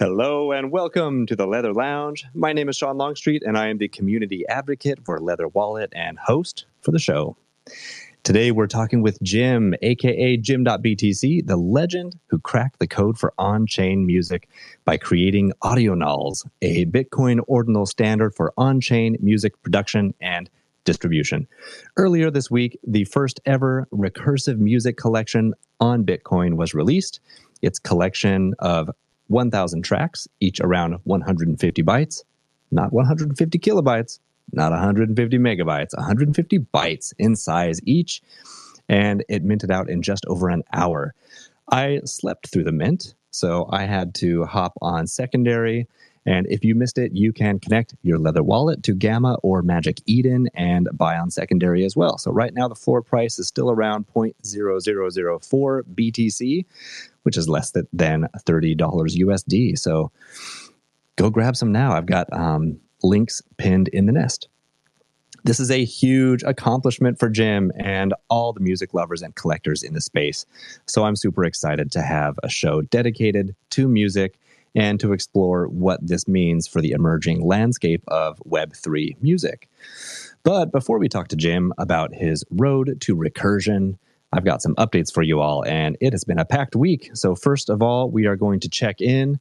Hello and welcome to the Leather Lounge. My name is Sean Longstreet and I am the community advocate for Leather Wallet and host for the show. Today we're talking with Jim, aka Jim.btc, the legend who cracked the code for on-chain music by creating Audionals, a Bitcoin ordinal standard for on-chain music production and distribution. Earlier this week, the first ever recursive music collection on Bitcoin was released. Its collection of 1,000 tracks, each around 150 bytes, not 150 kilobytes, not 150 megabytes, 150 bytes in size each, and it minted out in just over an hour. I slept through the mint, so I had to hop on secondary, and if you missed it, you can connect your Leather Wallet to Gamma or Magic Eden and buy on secondary as well. So right now the floor price is still around 0.0004 BTC, which is less than $30 USD. So go grab some now. I've got links pinned in the nest. This is a huge accomplishment for Jim and all the music lovers and collectors in the space. So I'm super excited to have a show dedicated to music and to explore what this means for the emerging landscape of Web3 music. But before we talk to Jim about his road to recursion, I've got some updates for you all, and it has been a packed week. So first of all, we are going to check in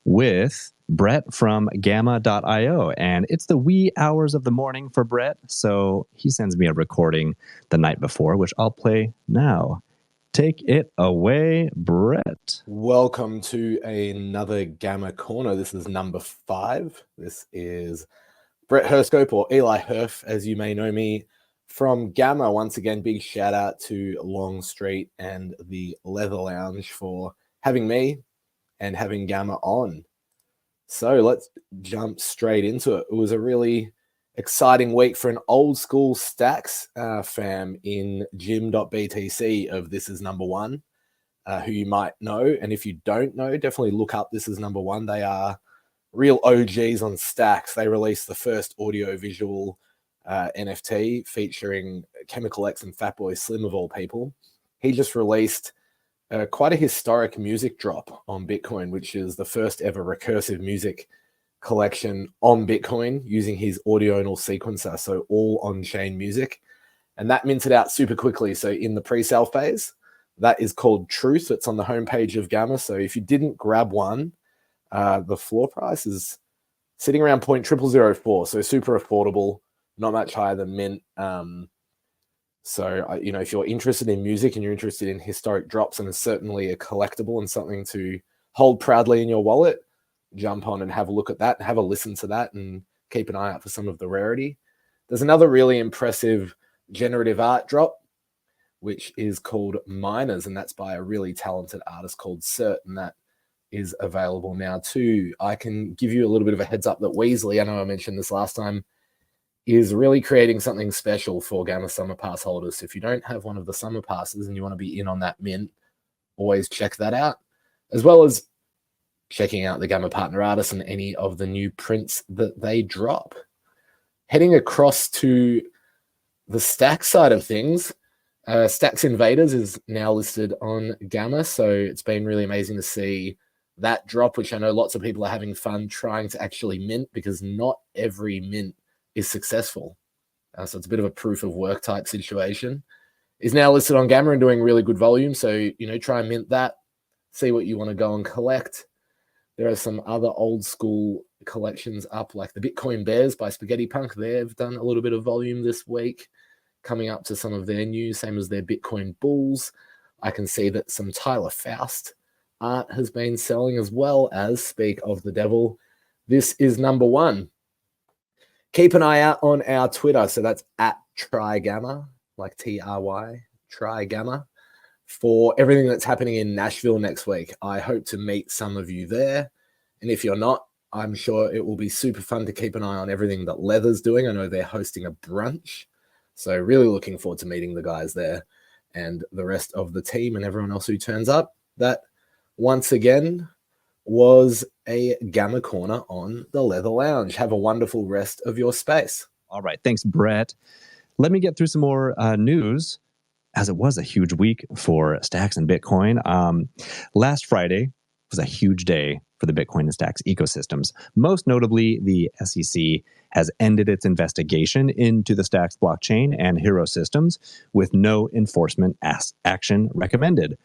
with Brett from Gamma.io, and it's the wee hours of the morning for Brett, so he sends me a recording the night before, which I'll play now. Take it away, Brett. Welcome to another Gamma Corner. This is number 5. This is Brett Herscope, or Eli Herf, as you may know me, from Gamma. Once again, big shout out to Longstreet and the Leather Lounge for having me and having Gamma on. So let's jump straight into it. It was a really exciting week for an old school Stacks fam in Jim.btc of This Is Number One, who you might know. And if you don't know, definitely look up This Is Number One. They are real OGs on Stacks. They released the first audio-visual NFT featuring Chemical X and Fatboy Slim of all people. He just released quite a historic music drop on Bitcoin, which is the first ever recursive music collection on Bitcoin using his Audional sequencer, so all on-chain music. And that minted out super quickly. So in the pre-sale phase, that is called Truth. It's on the homepage of Gamma. So if you didn't grab one, the floor price is sitting around 0.0004, so super affordable, not much higher than mint. So if you're interested in music and you're interested in historic drops, and it's certainly a collectible and something to hold proudly in your wallet, jump on and have a look at that, have a listen to that, and keep an eye out for some of the rarity. There's another really impressive generative art drop, which is called Miners, and that's by a really talented artist called Cert, and that is available now too. I can give you a little bit of a heads up that Weasley, I know I mentioned this last time, is really creating something special for Gamma Summer Pass holders. So if you don't have one of the Summer Passes and you want to be in on that mint, always check that out, as well as checking out the Gamma Partner artists and any of the new prints that they drop. Heading across to the Stacks side of things, Stacks Invaders is now listed on Gamma, so it's been really amazing to see that drop, which I know lots of people are having fun trying to actually mint, because not every mint is successful. So it's a bit of a proof of work type situation. Is now listed on Gamma and doing really good volume, so try and mint that, see what you want to go and collect. There are some other old school collections up, like the Bitcoin Bears by Spaghetti Punk. They've done a little bit of volume this week, coming up to some of their news, same as their Bitcoin Bulls. I can see that some Tyler Faust art has been selling, as well as, speak of the devil, This Is Number One. Keep an eye out on our Twitter. So that's at TryGamma, like TRY, TryGamma, for everything that's happening in Nashville next week. I hope to meet some of you there. And if you're not, I'm sure it will be super fun to keep an eye on everything that Leather's doing. I know they're hosting a brunch. So really looking forward to meeting the guys there and the rest of the team and everyone else who turns up. That, once again, was a Gamma Corner on the Leather Lounge. Have a wonderful rest of your space. All right. Thanks, Brett. Let me get through some more news, as it was a huge week for Stacks and Bitcoin. Last Friday was a huge day for the Bitcoin and Stacks ecosystems. Most notably, the SEC has ended its investigation into the Stacks blockchain and Hero systems with no enforcement action recommended.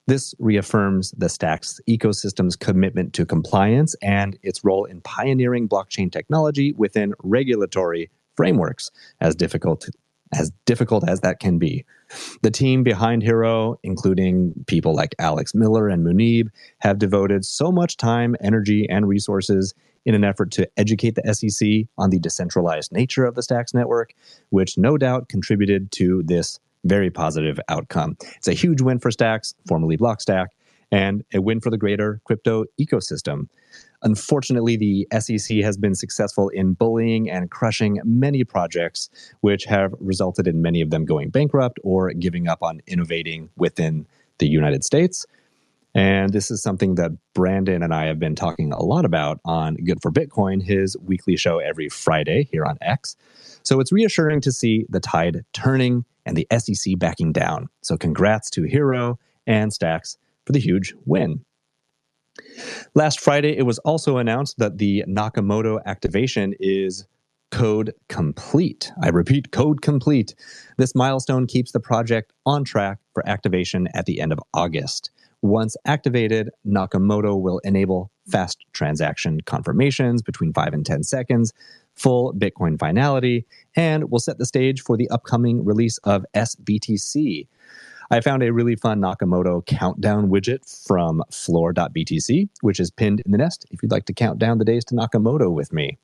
This reaffirms the Stacks ecosystem's commitment to compliance and its role in pioneering blockchain technology within regulatory frameworks, as difficult as that can be. The team behind Hero, including people like Alex Miller and Munib, have devoted so much time, energy, and resources in an effort to educate the SEC on the decentralized nature of the Stacks network, which no doubt contributed to this very positive outcome. It's a huge win for Stacks, formerly Blockstack, and a win for the greater crypto ecosystem. Unfortunately, the SEC has been successful in bullying and crushing many projects, which have resulted in many of them going bankrupt or giving up on innovating within the United States. And this is something that Brandon and I have been talking a lot about on Good for Bitcoin, his weekly show every Friday here on X. So it's reassuring to see the tide turning and the SEC backing down. So congrats to Hero and Stacks for the huge win. Last Friday, it was also announced that the Nakamoto activation is code complete. I repeat, code complete. This milestone keeps the project on track for activation at the end of August. Once activated, Nakamoto will enable fast transaction confirmations between 5 and 10 seconds, full Bitcoin finality, and will set the stage for the upcoming release of SBTC. I found a really fun Nakamoto countdown widget from floor.btc, which is pinned in the nest if you'd like to count down the days to Nakamoto with me.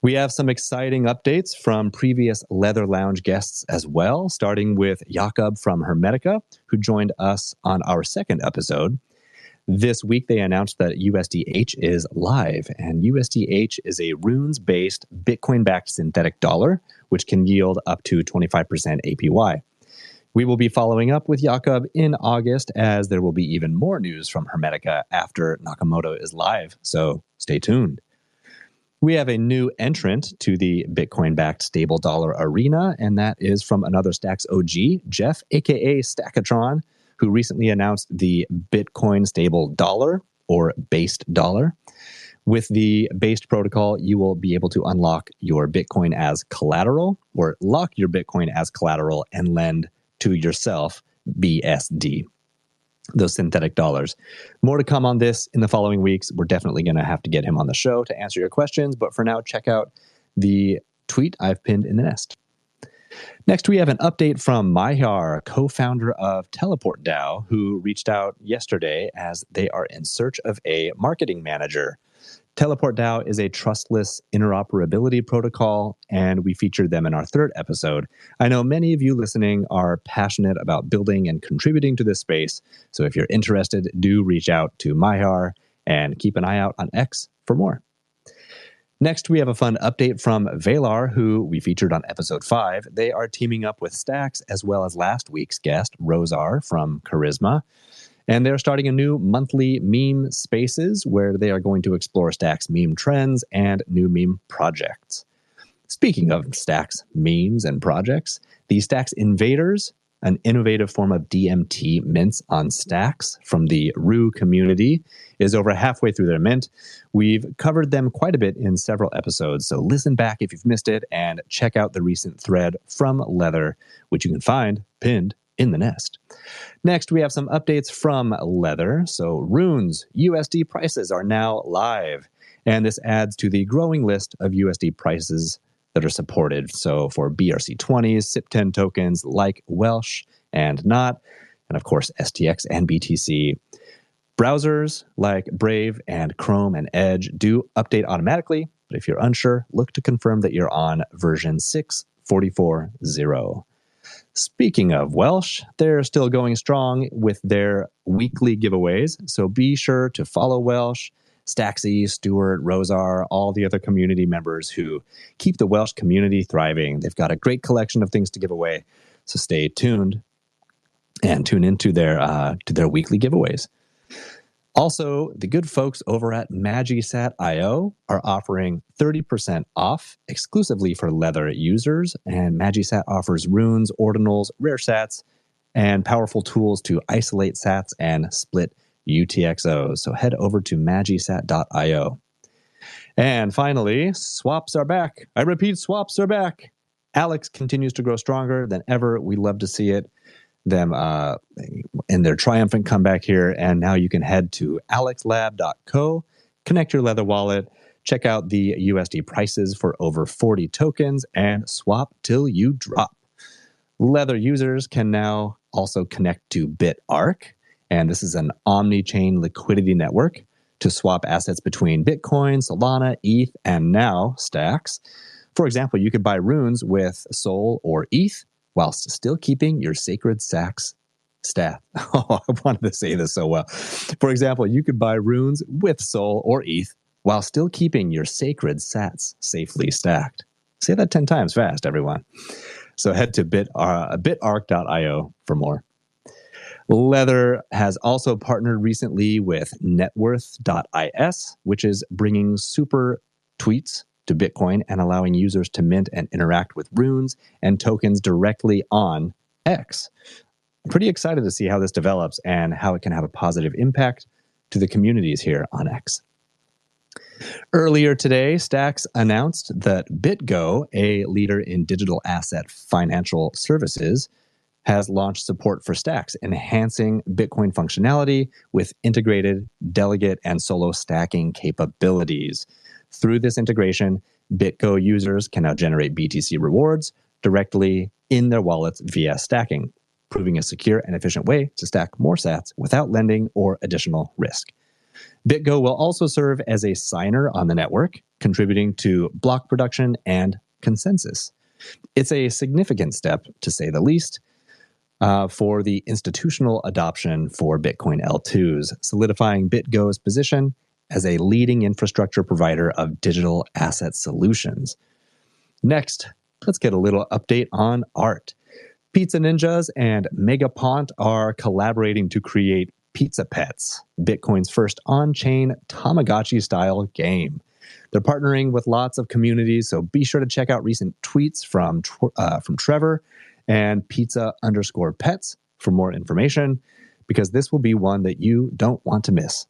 We have some exciting updates from previous Leather Lounge guests as well, starting with Jakob from Hermetica, who joined us on our second episode. This week, they announced that USDH is live, and USDH is a runes-based Bitcoin-backed synthetic dollar, which can yield up to 25% APY. We will be following up with Jakob in August, as there will be even more news from Hermetica after Nakamoto is live, so stay tuned. We have a new entrant to the Bitcoin-backed stable dollar arena, and that is from another Stacks OG, Jeff, aka Stackatron, who recently announced the Bitcoin stable dollar, or based dollar. With the based protocol, you will be able to unlock your Bitcoin as collateral, or lock your Bitcoin as collateral and lend to yourself BSD, those synthetic dollars. More to come on this in the following weeks. We're definitely going to have to get him on the show to answer your questions, but for now, check out the tweet I've pinned in the nest. Next, we have an update from Mayar, co-founder of Teleport DAO, who reached out yesterday as they are in search of a marketing manager. Teleport DAO is a trustless interoperability protocol, and we featured them in our third episode. I know many of you listening are passionate about building and contributing to this space, so if you're interested, do reach out to Mayar and keep an eye out on X for more. Next, we have a fun update from Valar, who we featured on episode 5. They are teaming up with Stacks, as well as last week's guest, Rosar from Charisma. And they're starting a new monthly meme spaces where they are going to explore Stacks meme trends and new meme projects. Speaking of Stacks memes and projects, the Stacks Invaders, an innovative form of DMT mints on Stacks from the Rue community, is over halfway through their mint. We've covered them quite a bit in several episodes, so listen back if you've missed it and check out the recent thread from Leather, which you can find pinned in the nest. Next, we have some updates from Leather. So Runes USD prices are now live, and this adds to the growing list of USD prices that are supported. So for BRC20s, SIP10 tokens like Welsh and Not, and of course STX and BTC. Browsers like Brave and Chrome and Edge do update automatically, but if you're unsure, look to confirm that you're on version 6.44.0. Speaking of Welsh, they're still going strong with their weekly giveaways, so be sure to follow Welsh, Staxy, Stuart, Rosar, all the other community members who keep the Welsh community thriving. They've got a great collection of things to give away, so stay tuned and tune into their weekly giveaways. Also, the good folks over at Magisat.io are offering 30% off exclusively for Leather users, and Magisat offers runes, ordinals, rare sats, and powerful tools to isolate sats and split UTXOs. So head over to magisat.io. And finally, swaps are back. I repeat, swaps are back. Alex continues to grow stronger than ever. We love to see it. Them in their triumphant comeback here. And now you can head to alexlab.co, connect your Leather wallet, check out the USD prices for over 40 tokens, and swap till you drop. Leather users can now also connect to BitArc, and this is an omni-chain liquidity network to swap assets between Bitcoin, Solana, ETH, and now Stacks. For example, you could buy runes with Sol or ETH whilst still keeping your sacred Stacks stat. Oh, I wanted to say this so well. For example, you could buy runes with Sol or ETH while still keeping your sacred sats safely stacked. Say that 10 times fast, everyone. So head to bitarc.io for more. Leather has also partnered recently with networth.is, which is bringing super tweets to Bitcoin and allowing users to mint and interact with runes and tokens directly on X. I'm pretty excited to see how this develops and how it can have a positive impact to the communities here on X. Earlier today, Stacks announced that BitGo, a leader in digital asset financial services, has launched support for Stacks, enhancing Bitcoin functionality with integrated delegate and solo stacking capabilities. Through this integration, BitGo users can now generate BTC rewards directly in their wallets via stacking, proving a secure and efficient way to stack more sats without lending or additional risk. BitGo will also serve as a signer on the network, contributing to block production and consensus. It's a significant step, to say the least, for the institutional adoption for Bitcoin L2s, solidifying BitGo's position as a leading infrastructure provider of digital asset solutions. Next, let's get a little update on art. Pizza Ninjas and Megapont are collaborating to create Pizza Pets, Bitcoin's first on-chain Tamagotchi-style game. They're partnering with lots of communities, so be sure to check out recent tweets from Trevor and pizza_pets for more information, because this will be one that you don't want to miss.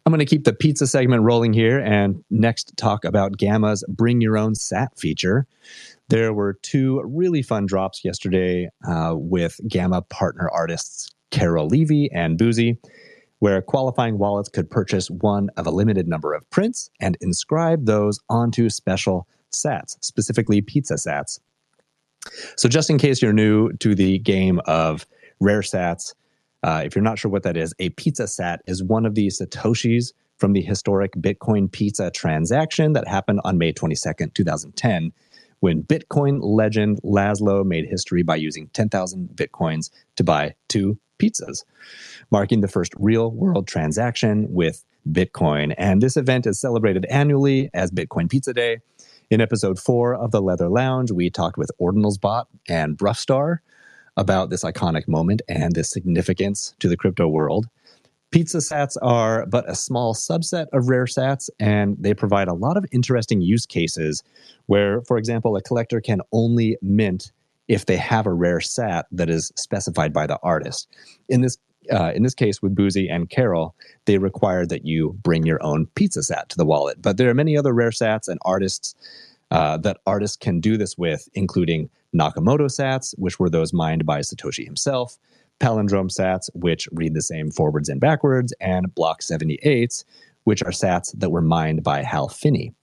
I'm going to keep the pizza segment rolling here and next talk about Gamma's Bring Your Own Sat feature. There were two really fun drops yesterday with Gamma partner artists Carol Levy and Boozy, where qualifying wallets could purchase one of a limited number of prints and inscribe those onto special sats, specifically pizza sats. So just in case you're new to the game of rare sats, if you're not sure what that is, a pizza sat is one of the Satoshis from the historic Bitcoin pizza transaction that happened on May 22nd, 2010, when Bitcoin legend Laszlo made history by using 10,000 Bitcoins to buy 2 pizzas, marking the first real-world transaction with Bitcoin. And this event is celebrated annually as Bitcoin Pizza Day. In episode 4 of the Leather Lounge, we talked with Ordinals-bot and Bruffstar about this iconic moment and the significance to the crypto world. Pizza sats are but a small subset of rare sats, and they provide a lot of interesting use cases where, for example, a collector can only mint if they have a rare sat that is specified by the artist. In this case with Boozy and Carol, they require that you bring your own pizza sat to the wallet. But there are many other rare sats and artists that artists can do this with, including Nakamoto sats, which were those mined by Satoshi himself, palindrome sats, which read the same forwards and backwards, and block 78s, which are sats that were mined by Hal Finney.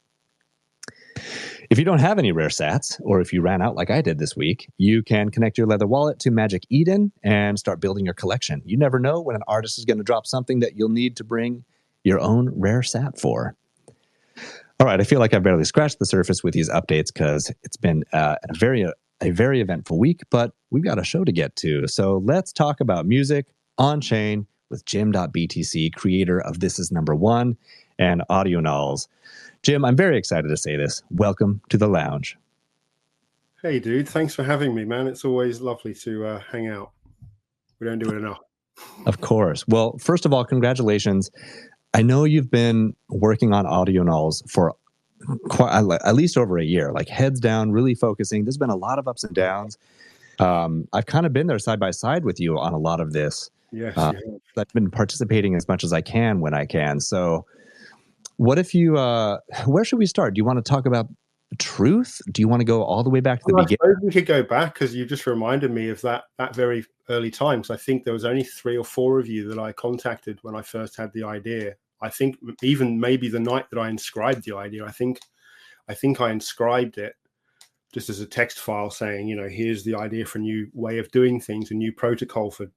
If you don't have any rare sats, or if you ran out like I did this week, you can connect your Leather wallet to Magic Eden and start building your collection. You never know when an artist is going to drop something that you'll need to bring your own rare sat for. All right, I feel like I've barely scratched the surface with these updates because it's been a very eventful week, but we've got a show to get to. So let's talk about music on-chain with Jim.btc, creator of This Is Number One and Audionals. Jim, I'm very excited to say this. Welcome to the lounge. Hey, dude. Thanks for having me, man. It's always lovely to hang out. We don't do it enough. Of course. Well, first of all, congratulations. I know you've been working on Audionals for at least over a year, like heads down, really focusing. There's been a lot of ups and downs. I've kind of been there side by side with you on a lot of this. Yes, I've been participating as much as I can when I can. So what if you, where should we start? Do you want to talk about truth? Do you want to go all the way back to the beginning? I suppose we could go back, because you just reminded me of that very early time. So I think there was only 3 or 4 of you that I contacted when I first had the idea. I think even maybe the night that I inscribed the idea, I think I inscribed it just as a text file saying, here's the idea for a new way of doing things, a new protocol for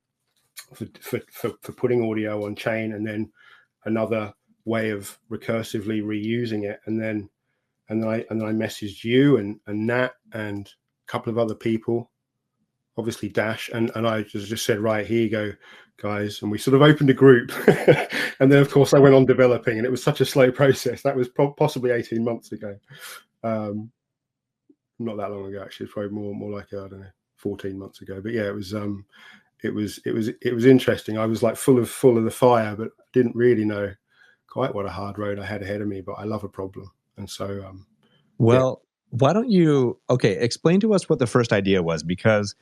putting audio on chain, and then another way of recursively reusing it. And then I messaged you and Nat and a couple of other people, obviously Dash, and I just said, right, here you go, guys. And we sort of opened a group. And then, of course, I went on developing, and it was such a slow process. That was possibly 18 months ago. Not that long ago, actually. It's probably more like, I don't know, 14 months ago. But yeah, it was interesting. I was like full of the fire, but didn't really know quite what a hard road I had ahead of me. But I love a problem. And so, why don't you, explain to us what the first idea was, because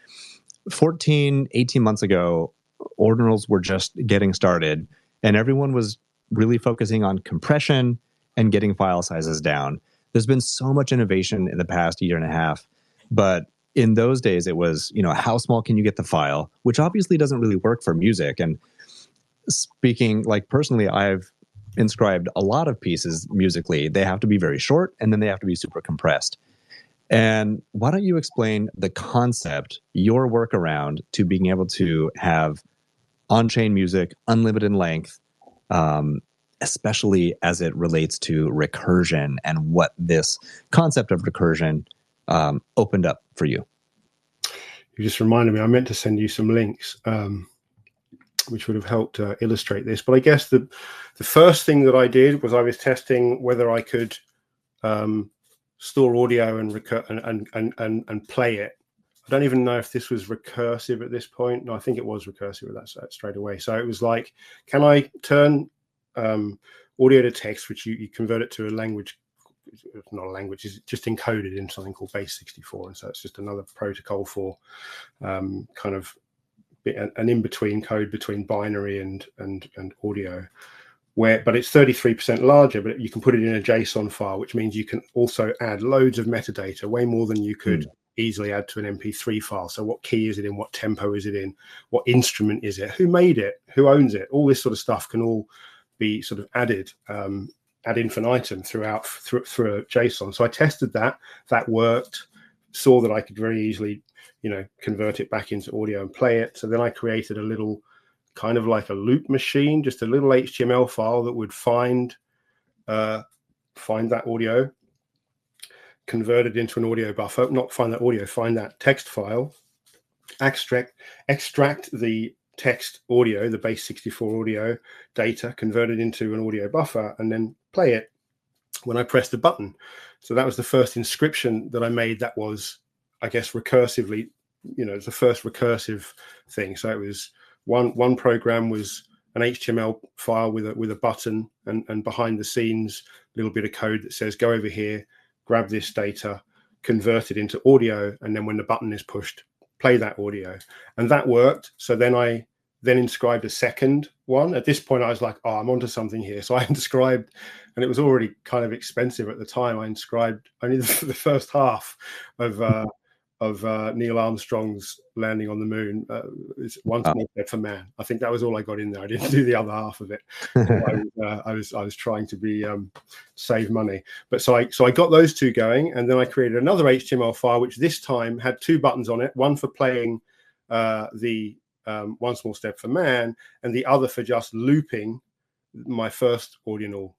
18 months ago, Ordinals were just getting started, and everyone was really focusing on compression and getting file sizes down. There's been so much innovation in the past year and a half, but in those days it was, how small can you get the file, which obviously doesn't really work for music. And speaking like personally, I've inscribed a lot of pieces musically. They have to be very short, and then they have to be super compressed. And why don't you explain the concept, your workaround to being able to have on-chain music, unlimited length, especially as it relates to recursion, and what this concept of recursion opened up for you? You just reminded me, I meant to send you some links, which would have helped illustrate this. But I guess the first thing that I did was I was testing whether I could store audio and play it. I don't even know if this was recursive at this point. No, I think it was recursive with that straight away. So it was like, can I turn audio to text, which you convert it to a language? It's not a language, it's just encoded in something called base 64. And so it's just another protocol for kind of an in-between code between binary and audio, but it's 33% larger, but you can put it in a JSON file, which means you can also add loads of metadata, way more than you could easily add to an MP3 file. So what key is it in? What tempo is it in? What instrument is it? Who made it? Who owns it? All this sort of stuff can all be sort of added ad infinitum through a JSON. So I tested that worked, saw that I could very easily convert it back into audio and play it. So then I created a little kind of like a loop machine, just a little HTML file that would find that audio, convert it into an audio buffer, not find that audio, find that text file, extract the text audio, the base 64 audio data, convert it into an audio buffer, and then play it when I press the button. So that was the first inscription that I made that was, I guess, recursively, it's the first recursive thing. So it was one program was an HTML file with a button, and behind the scenes, a little bit of code that says, go over here, grab this data, convert it into audio, and then when the button is pushed, play that audio. And that worked. So then I inscribed a second one. At this point, I was like, oh, I'm onto something here. So I inscribed, and it was already kind of expensive at the time. I inscribed only the first half of Neil Armstrong's landing on the moon. It's Once More Dead for Man. I think that was all I got in there. I didn't do the other half of it. I was trying to be save money. But so I got those two going, and then I created another HTML file, which this time had 2 buttons on it, one for playing the One Small Step for Man, and the other for just looping my first Ordinal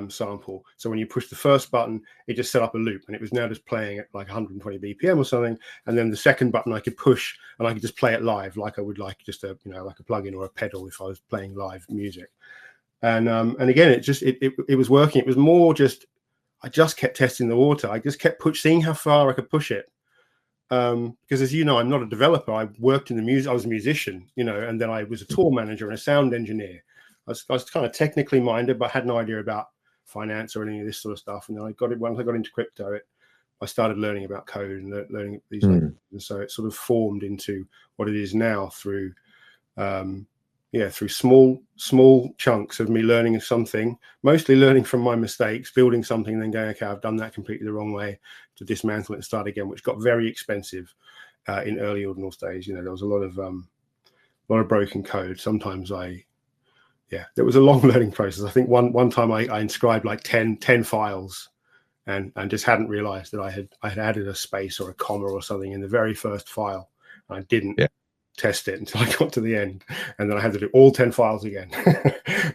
sample. So when you push the first button, it just set up a loop, and it was now just playing at like 120 BPM or something. And then the second button I could push, and I could just play it live, like I would like just a like a plugin or a pedal if I was playing live music. And again, it was working. It was more just, I just kept testing the water. I just kept seeing how far I could push it. Because as you know, I'm not a developer. I worked in the music. I was a musician, and then I was a tour manager and a sound engineer. I was kind of technically minded, but had no idea about finance or any of this sort of stuff. And then once I got into crypto, I started learning about code and learning these languages. And so it sort of formed into what it is now through through small chunks of me learning something, mostly learning from my mistakes, building something, and then going, okay, I've done that completely the wrong way, to dismantle it and start again, which got very expensive in early Ordinals days. You know, there was a lot of broken code. Sometimes there was a long learning process. I think one time I inscribed like 10 files and just hadn't realized that I had added a space or a comma or something in the very first file. I didn't test it until I got to the end, and then I had to do all 10 files again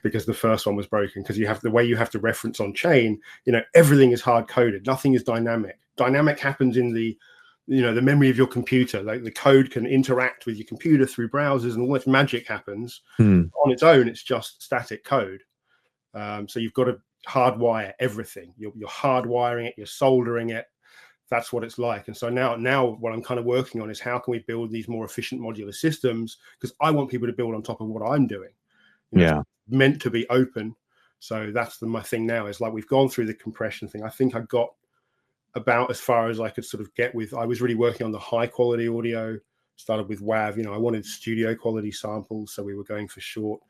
because the first one was broken. Because the way you have to reference on chain, you know, everything is hard coded, nothing is dynamic. Dynamic happens in the memory of your computer. Like the code can interact with your computer through browsers, and all this magic happens. On its own, it's just static code. So you've got to hardwire everything. You're hardwiring it, you're soldering it. That's what it's like. And so now what I'm kind of working on is how can we build these more efficient modular systems, because I want people to build on top of what I'm doing. You know, it's meant to be open. So that's my thing now, is like, we've gone through the compression thing. I think I got about as far as I could sort of get with. I was really working on the high quality audio, started with WAV. You know, I wanted studio quality samples, so we were going for short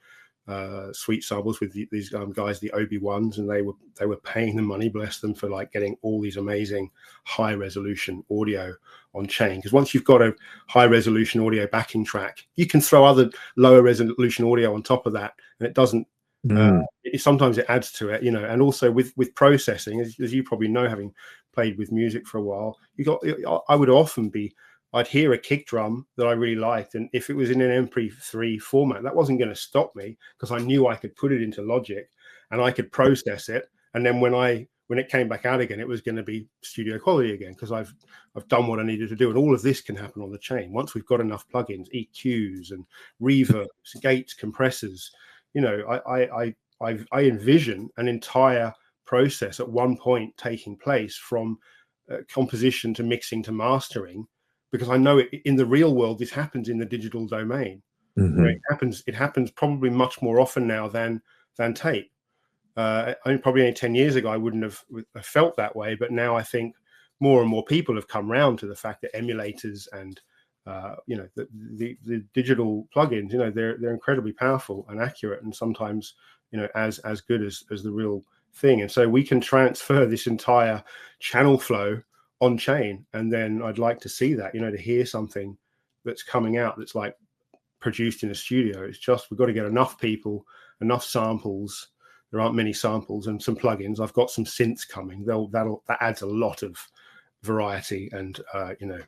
sweet samples with these guys, the OB1s, and they were paying the money, bless them, for like getting all these amazing high resolution audio on chain. Because once you've got a high resolution audio backing track, you can throw other lower resolution audio on top of that, and it doesn't sometimes it adds to it, you know. And also with processing, as you probably know, having played with music for a while, I'd hear a kick drum that I really liked, and if it was in an MP3 format, that wasn't going to stop me, because I knew I could put it into Logic and I could process it, and then when it came back out again, it was going to be studio quality again, because I've done what I needed to do. And all of this can happen on the chain once we've got enough plugins, EQs and reverbs, gates, compressors. You know, I envision an entire process at one point taking place from composition to mixing to mastering, because I know in the real world this happens in the digital domain. You know, it happens probably much more often now than tape. Probably only 10 years ago I wouldn't have felt that way, but now I think more and more people have come around to the fact that emulators and you know, the digital plugins, you know, they're incredibly powerful and accurate, and sometimes, you know, as good as the real thing. And so we can transfer this entire channel flow on chain, and then I'd like to see that, you know, to hear something that's coming out that's like produced in a studio. It's just, we've got to get enough people, enough samples. There aren't many samples, and some plugins. I've got some synths coming. That adds a lot of variety and you know,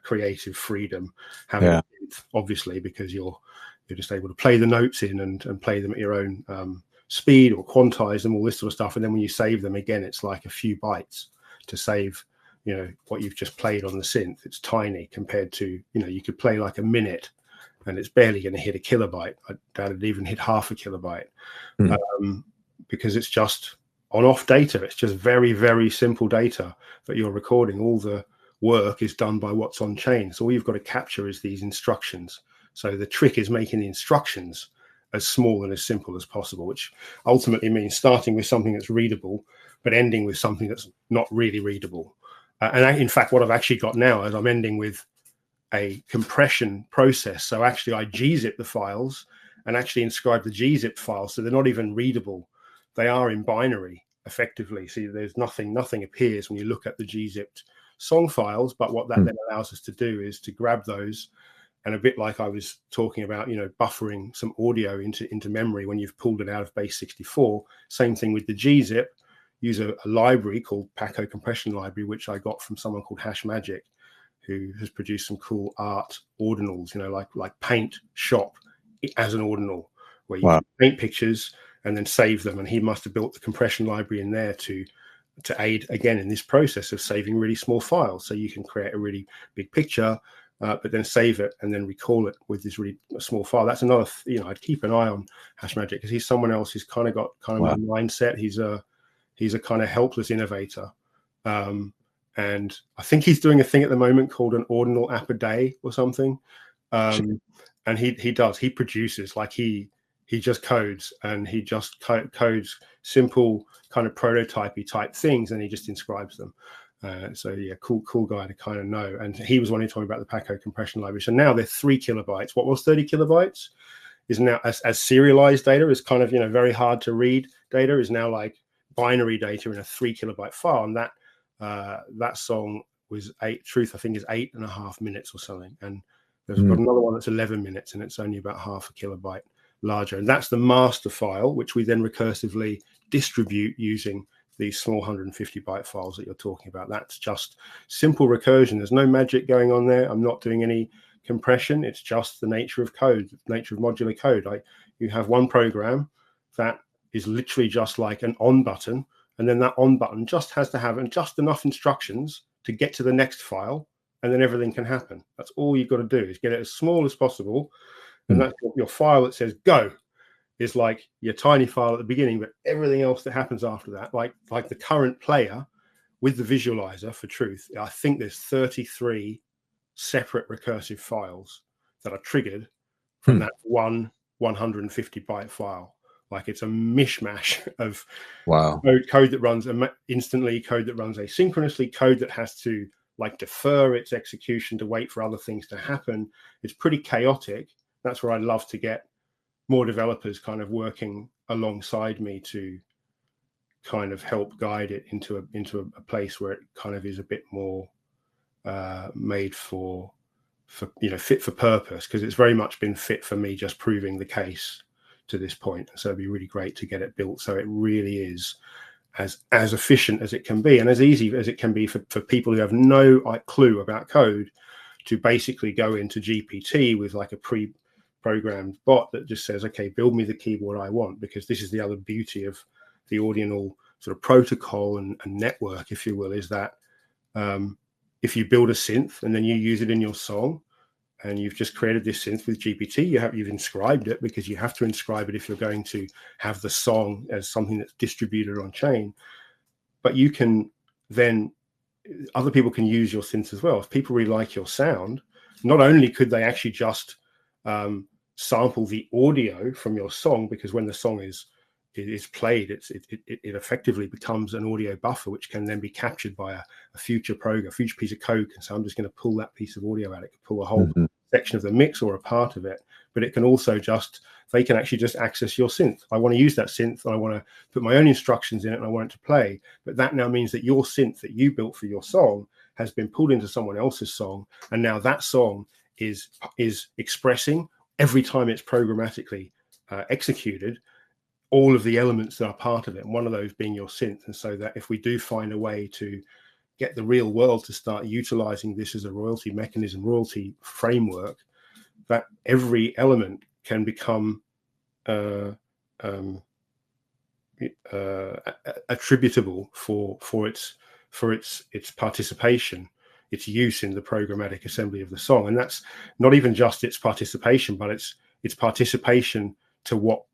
creative freedom, having a synth, obviously, because you're just able to play the notes in and play them at your own speed, or quantize them, all this sort of stuff. And then when you save them again, it's like a few bytes to save, you know, what you've just played on the synth. It's tiny compared to, you know, you could play like a minute and it's barely going to hit a kilobyte. I doubt it'd even hit half a kilobyte, because it's just on-off data. It's just very, very simple data that you're recording. All the work is done by what's on chain. So all you've got to capture is these instructions. So the trick is making the instructions as small and as simple as possible, which ultimately means starting with something that's readable, but ending with something that's not really readable. In fact, what I've actually got now is I'm ending with a compression process. So actually I gzip the files and actually inscribe the gzip files. So they're not even readable. They are in binary, effectively. See, there's nothing appears when you look at the gzipped song files. But what that then allows us to do is to grab those, and a bit like I was talking about, you know, buffering some audio into memory when you've pulled it out of base 64. Same thing with the gzip. Use a library called Paco Compression Library, which I got from someone called Hash Magic, who has produced some cool art ordinals, you know, like Paint Shop as an ordinal, where you can paint pictures and then save them. And he must have built the compression library in there to aid, again, in this process of saving really small files. So you can create a really big picture, but then save it and then recall it with this really small file. That's another, you know, I'd keep an eye on Hash Magic, because he's someone else who's kind of got my mindset. He's a kind of helpless innovator. And I think he's doing a thing at the moment called an Ordinal app a day or something. And he produces, like he just codes, and he just codes simple kind of prototypey type things, and he just inscribes them. So yeah, cool guy to kind of know. And he was wanting to talk about the Paco compression library. So now they're 3 kilobytes. What was 30 kilobytes? is now as serialized data is kind of, very hard to read data, is now like binary data in a 3 kilobyte file. And that song was Truth, I think, is 8.5 minutes or something. And there's got another one that's 11 minutes, and it's only about half a kilobyte larger. And that's the master file, which we then recursively distribute using these small 150 byte files that you're talking about. That's just simple recursion. There's no magic going on there. I'm not doing any compression. It's just the nature of code, the nature of modular code. You have one program that is literally just like an on button, and then that on button just has to have just enough instructions to get to the next file, and then everything can happen. That's all you've got to do, is get it as small as possible. And that's your file that says go is like your tiny file at the beginning, but everything else that happens after that, like the current player with the visualizer for Truth, I think there's 33 separate recursive files that are triggered from that one 150 byte file. Like, it's a mishmash of code that runs instantly, code that runs asynchronously, code that has to like defer its execution to wait for other things to happen. It's pretty chaotic. That's where I'd love to get more developers kind of working alongside me to kind of help guide it into a place where it kind of is a bit more made for fit for purpose, because it's very much been fit for me just proving the case to this point. So it'd be really great to get it built so it really is as efficient as it can be, and as easy as it can be for people who have no clue about code to basically go into GPT with like a pre-programmed bot that just says, okay, build me the keyboard I want. Because this is the other beauty of the Ordinal sort of protocol and network, if you will, is that if you build a synth and then you use it in your song, and you've just created this synth with GPT, you've inscribed it, because you have to inscribe it if you're going to have the song as something that's distributed on chain. But you can then, other people can use your synth as well. If people really like your sound, not only could they actually just sample the audio from your song, because when the song is played, it effectively becomes an audio buffer, which can then be captured by a future program, a future piece of code. So I'm just going to pull that piece of audio out. It can pull a whole section of the mix or a part of it, but it can also they can actually just access your synth. I want to use that synth, and I want to put my own instructions in it, and I want it to play. But that now means that your synth that you built for your song has been pulled into someone else's song, and now that song is expressing, every time it's programmatically executed, all of the elements that are part of it, and one of those being your synth. And so that if we do find a way to get the real world to start utilizing this as a royalty mechanism, royalty framework, that every element can become attributable for its participation, its use in the programmatic assembly of the song. And that's not even just its participation, but its participation to what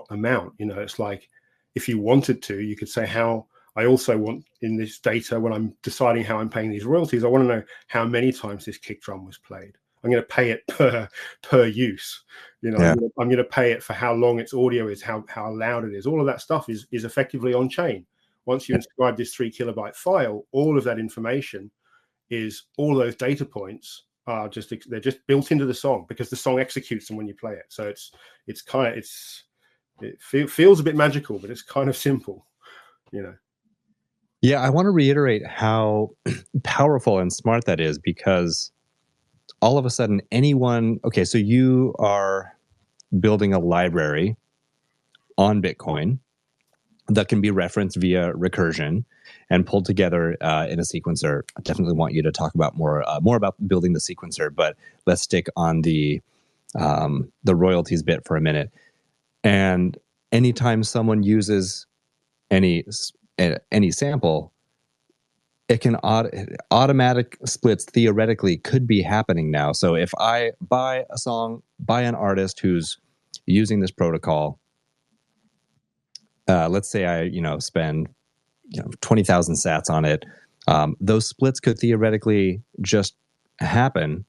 amount. It's like, if you wanted to, you could say, how I also want in this data, when I'm deciding how I'm paying these royalties, I want to know how many times this kick drum was played. I'm going to pay it per use. I'm going to pay it for how long its audio is, how loud it is. All of that stuff is effectively on chain. Once you inscribe this 3 kilobyte file, all of that information all those data points are they're just built into the song, because the song executes them when you play it. So it feels a bit magical, but it's kind of simple, Yeah, I want to reiterate how powerful and smart that is, because all of a sudden so you are building a library on Bitcoin that can be referenced via recursion and pulled together in a sequencer. I definitely want you to talk about more about building the sequencer, but let's stick on the royalties bit for a minute. And anytime someone uses any sample, it can automatic splits theoretically could be happening now. So if I buy a song by an artist who's using this protocol, let's say I spend 20,000 sats on it, those splits could theoretically just happen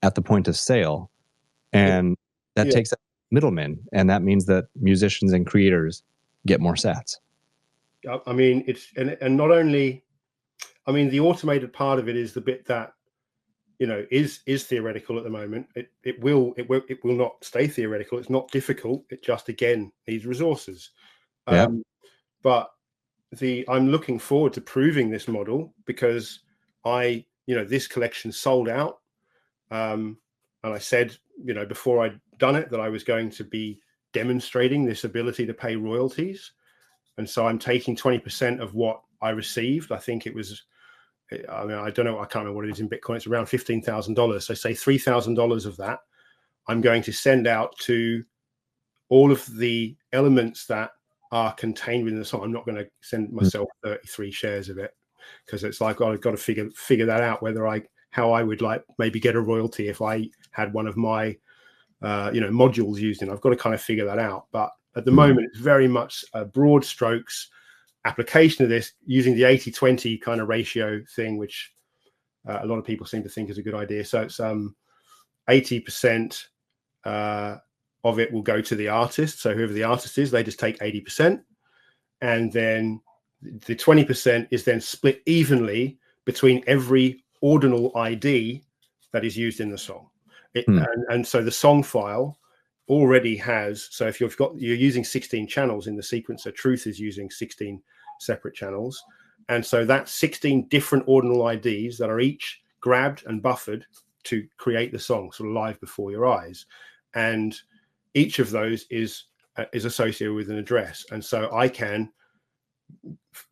at the point of sale, and that takes out middlemen, and that means that musicians and creators get more sats. I mean, and not only, I mean, the automated part of it is the bit that is theoretical at the moment. It will not stay theoretical. It's not difficult. It just, again, needs resources. But I'm looking forward to proving this model, because this collection sold out. And I said, before I'd done it, that I was going to be demonstrating this ability to pay royalties. And so I'm taking 20% of what I received. I think it was, I don't know, I can't remember what it is in Bitcoin. It's around $15,000. So say $3,000 of that I'm going to send out to all of the elements that are contained within the song. I'm not going to send myself 33 shares of it, because it's like, I've got to figure that out, how I would like maybe get a royalty if I had one of my modules used in. I've got to kind of figure that out. But at the moment, it's very much a broad strokes application of this, using the 80-20 kind of ratio thing, which a lot of people seem to think is a good idea. So it's 80% of it will go to the artist. So whoever the artist is, they just take 80%. And then the 20% is then split evenly between every ordinal ID that is used in the song. And so the song file already has, so if you're using 16 channels in the sequencer, Truth is using 16 separate channels. And so that's 16 different ordinal IDs that are each grabbed and buffered to create the song, sort of live before your eyes. And each of those is associated with an address. And so I can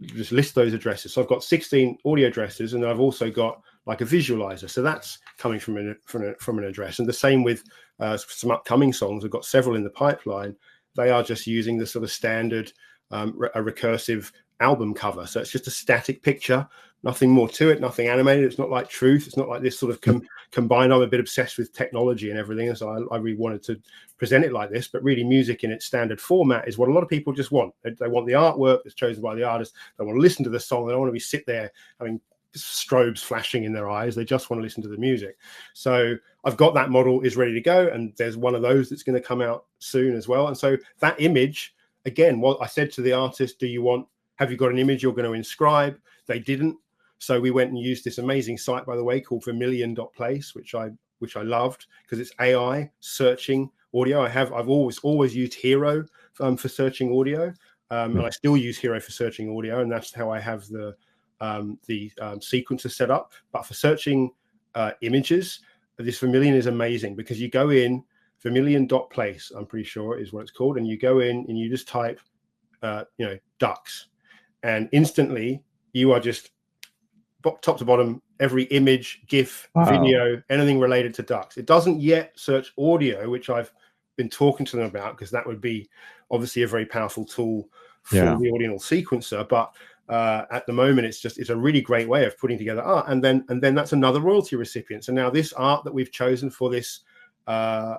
just list those addresses. So I've got 16 audio addresses, and I've also got like a visualizer. So that's coming from an address. And the same with some upcoming songs. I've got several in the pipeline. They are just using the sort of standard a recursive album cover. So it's just a static picture, nothing more to it, nothing animated. It's not like Truth. It's not like this sort of combined. I'm a bit obsessed with technology and everything, and so I really wanted to present it like this. But really, music in its standard format is what a lot of people just want. They want the artwork that's chosen by the artist. They want to listen to the song. They don't want to be sit there having strobes flashing in their eyes. They just want to listen to the music. So I've got that model is ready to go, and there's one of those that's going to come out soon as well. And so that image, again, what I said to the artist, have you got an image you're going to inscribe? They didn't. So we went and used this amazing site, by the way, called Vermilion.place, which I loved, because it's AI searching audio. I've always used Hero for searching audio, and I still use Hero for searching audio, and that's how I have the sequencer set up. But for searching images, this Vermilion is amazing, because you go in Vermilion.place, I'm pretty sure is what it's called, and you go in and you just type ducks, and instantly you are just top to bottom, every image, GIF, video, anything related to ducks. It doesn't yet search audio, which I've been talking to them about, because that would be obviously a very powerful tool for the Ordinal sequencer. But at the moment, it's a really great way of putting together art, and then that's another royalty recipient. So now this art that we've chosen for this a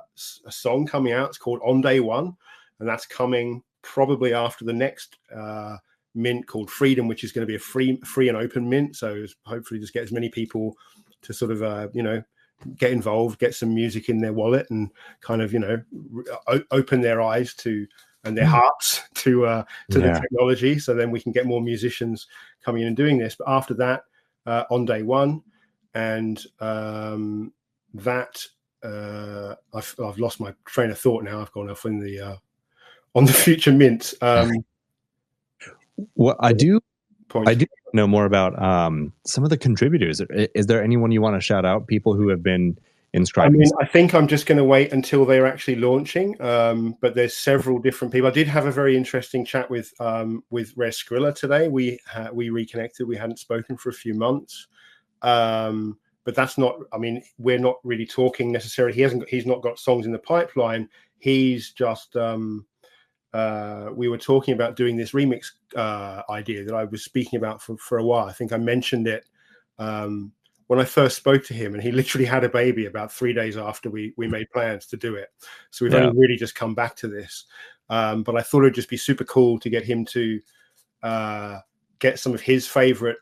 song coming out, it's called On Day One, and that's coming probably after the next mint called Freedom, which is going to be a free and open mint. So hopefully just get as many people to sort of get involved, get some music in their wallet, and kind of open their eyes to and their hearts to the technology. So then we can get more musicians coming in and doing this. But after that, On Day One, and that I've lost my train of thought now. I've gone off in the on the future mint. Well, I do know more about some of the contributors. Is there anyone you want to shout out? People who have been inscribed? I think I'm just going to wait until they're actually launching. But there's several different people. I did have a very interesting chat with Rare Skrilla today. We reconnected. We hadn't spoken for a few months. But that's not. We're not really talking necessarily. He's not got songs in the pipeline. He's just. We were talking about doing this remix idea that I was speaking about for a while. I think I mentioned it when I first spoke to him, and he literally had a baby about 3 days after we made plans to do it. So we've only really just come back to this. But I thought it'd just be super cool to get him to get some of his favorite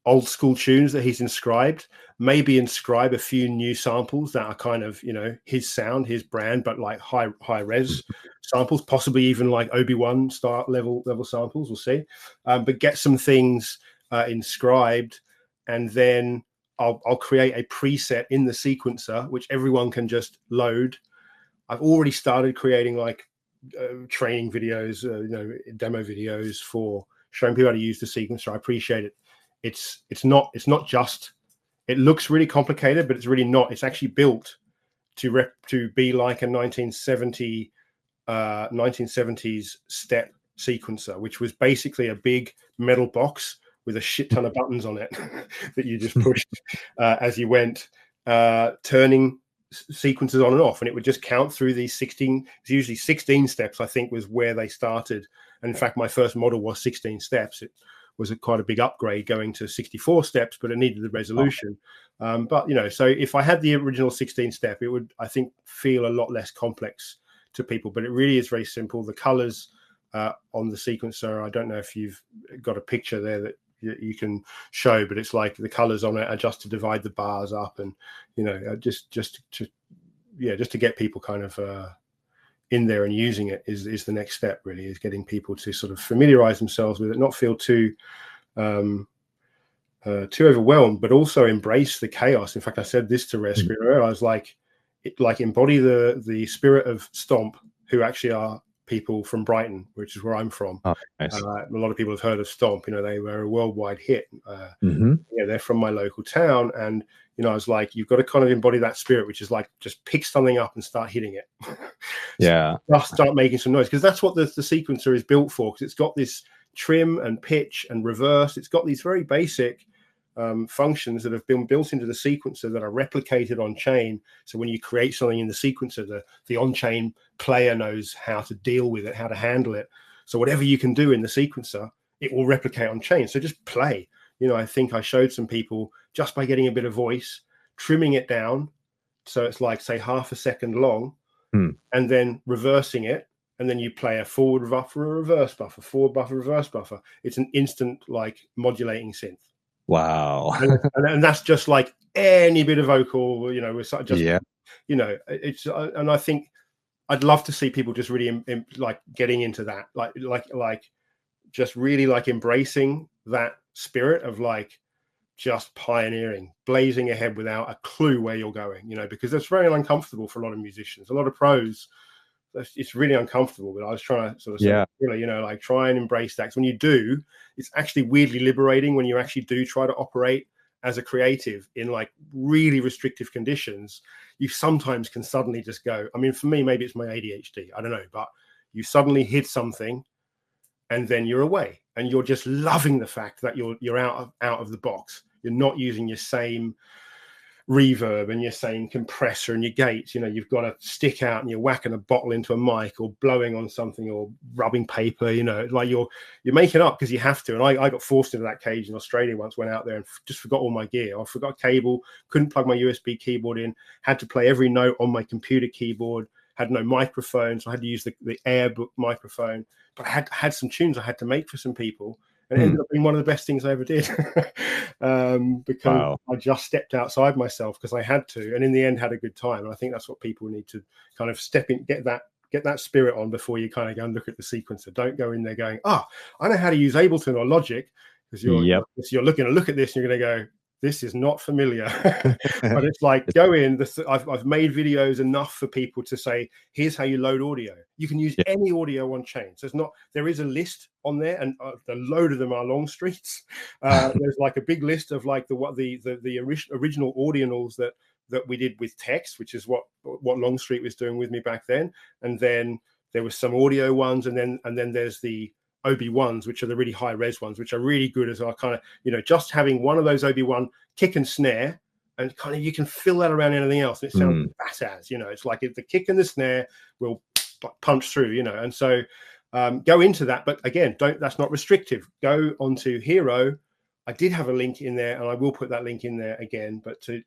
old school tunes that he's inscribed, maybe inscribe a few new samples that are kind of, his sound, his brand, but like high res samples, possibly even like Obi-Wan style level samples. We'll see. But get some things inscribed, and then I'll create a preset in the sequencer, which everyone can just load. I've already started creating like training videos, demo videos for showing people how to use the sequencer. I appreciate it. It's not just, it looks really complicated, but it's really not. It's actually built to be like a 1970s step sequencer, which was basically a big metal box with a shit ton of buttons on it that you just pushed as you went, turning sequences on and off, and it would just count through these 16. It's usually 16 steps, I think, was where they started. And in fact, my first model was 16 steps. It was quite a big upgrade going to 64 steps, but it needed the resolution. But so if I had the original 16 step, it would, I think, feel a lot less complex to people. But it really is very simple. The colors on the sequencer, I don't know if you've got a picture there that you can show, but it's like the colors on it are just to divide the bars up, and just to get people kind of in there and using it is the next step. Really, is getting people to sort of familiarize themselves with it, not feel too overwhelmed, but also embrace the chaos. In fact, I said this to Rare Screen. I was like, embody the spirit of Stomp, who actually are people from Brighton, which is where I'm from. Oh, nice. A lot of people have heard of Stomp. They were a worldwide hit. They're from my local town, and I was like, you've got to kind of embody that spirit, which is like just pick something up and start hitting it. Yeah, just start making some noise, because that's what the sequencer is built for. Because it's got this trim and pitch and reverse. It's got these very basic functions that have been built into the sequencer that are replicated on chain. So when you create something in the sequencer, the on-chain player knows how to deal with it, how to handle it. So whatever you can do in the sequencer, it will replicate on chain. So just play. I think I showed some people just by getting a bit of voice, trimming it down so it's like, say, half a second long, and then reversing it, and then you play a forward buffer, a reverse buffer, forward buffer, reverse buffer. It's an instant like modulating synth. Wow. and that's just like any bit of vocal, with just it's and I think I'd love to see people just really like getting into that, like just really like embracing that spirit of like just pioneering, blazing ahead without a clue where you're going, because that's very uncomfortable for a lot of musicians, a lot of pros. It's really uncomfortable, but I was trying to sort of say, like try and embrace that. 'Cause when you do, it's actually weirdly liberating when you actually do try to operate as a creative in like really restrictive conditions. You sometimes can suddenly just go, I mean, for me, maybe it's my ADHD, I don't know, but you suddenly hit something and then you're away and you're just loving the fact that you're out of the box. You're not using your same reverb and your same compressor and your gates. You've got to stick out and you're whacking a bottle into a mic or blowing on something or rubbing paper. Like you're making up because you have to. And I got forced into that cage in Australia once. Went out there and just forgot all my gear. I forgot a cable, couldn't plug my USB keyboard in, had to play every note on my computer keyboard, had no microphone, so I had to use the Airbook microphone. But I had some tunes I had to make for some people. And it ended up being one of the best things I ever did because I just stepped outside myself because I had to, and in the end had a good time. And I think that's what people need to kind of step in, get that spirit on before you kind of go and look at the sequencer. Don't go in there going, I know how to use Ableton or Logic, because you're looking to look at this and you're going to go, this is not familiar. But it's like, go in. I've made videos enough for people to say, here's how you load audio. You can use any audio on chain. So there is a list on there, and a load of them are long streets. There's like a big list of like the original Audionals that we did with text, which is what Longstreet was doing with me back then. And then there was some audio ones, and then there's the OB1s, which are the really high res ones, which are really good as our kind of, just having one of those OB1 kick and snare, and kind of you can fill that around anything else, and it sounds badass. It's like if the kick and the snare will punch through, and so go into that. But again, that's not restrictive. Go onto Hero. I did have a link in there, and I will put that link in there again, but to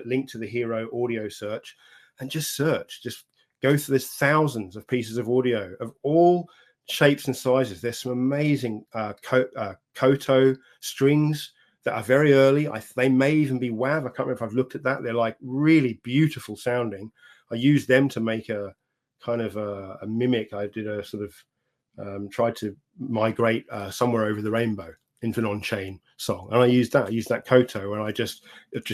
link to the Hero audio search, and just search, just go through. There's thousands of pieces of audio of all shapes and sizes. There's some amazing Koto strings that are very early. They may even be WAV. I can't remember if I've looked at that. They're like really beautiful sounding. I used them to make a kind of a mimic. I did a sort of tried to migrate Somewhere Over the Rainbow, into an on-chain song, and I used that Koto, and I just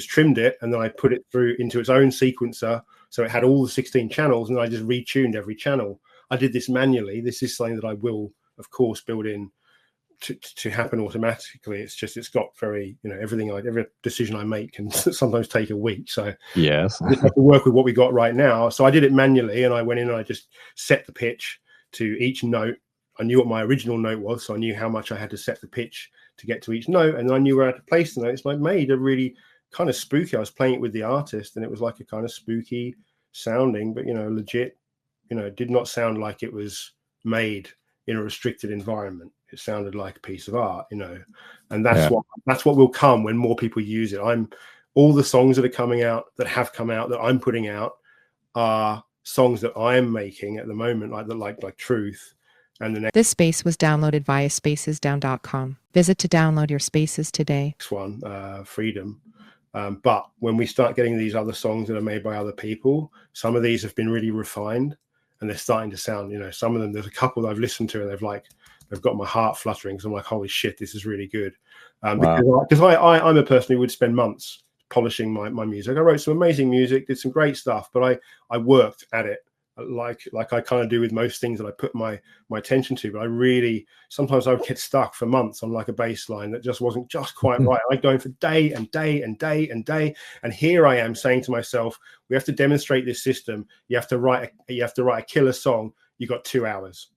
trimmed it, and then I put it through into its own sequencer, so it had all the 16 channels, and I just retuned every channel. I did this manually. This is something that I will, of course, build in to happen automatically. It's just, it's got very, every decision I make can sometimes take a week. So yes, I have to work with what we got right now. So I did it manually, and I went in and I just set the pitch to each note. I knew what my original note was, so I knew how much I had to set the pitch to get to each note, and I knew where I had to place the notes. And I made a really kind of spooky. I was playing it with the artist, and it was like a kind of spooky sounding, but legit. Did not sound like it was made in a restricted environment. It sounded like a piece of art, and that's what will come when more people use it. All the songs that are coming out, that have come out, that I'm putting out, are songs that I am making at the moment, like Truth. And This space was downloaded via spacesdown.com. Visit to download your spaces today. Next one, Freedom. But when we start getting these other songs that are made by other people, some of these have been really refined, and they're starting to sound, some of them, there's a couple that I've listened to, and they've got my heart fluttering, because I'm like, holy shit, this is really good. Because I'm a person who would spend months polishing my music. I wrote some amazing music, did some great stuff, but I worked at it like I kind of do with most things that I put my attention to. But sometimes I would get stuck for months on like a bass line that just wasn't just quite right. I'd go in for day and day and day and day, and here I am saying to myself, we have to demonstrate this system. You have to write a killer song. You got 2 hours.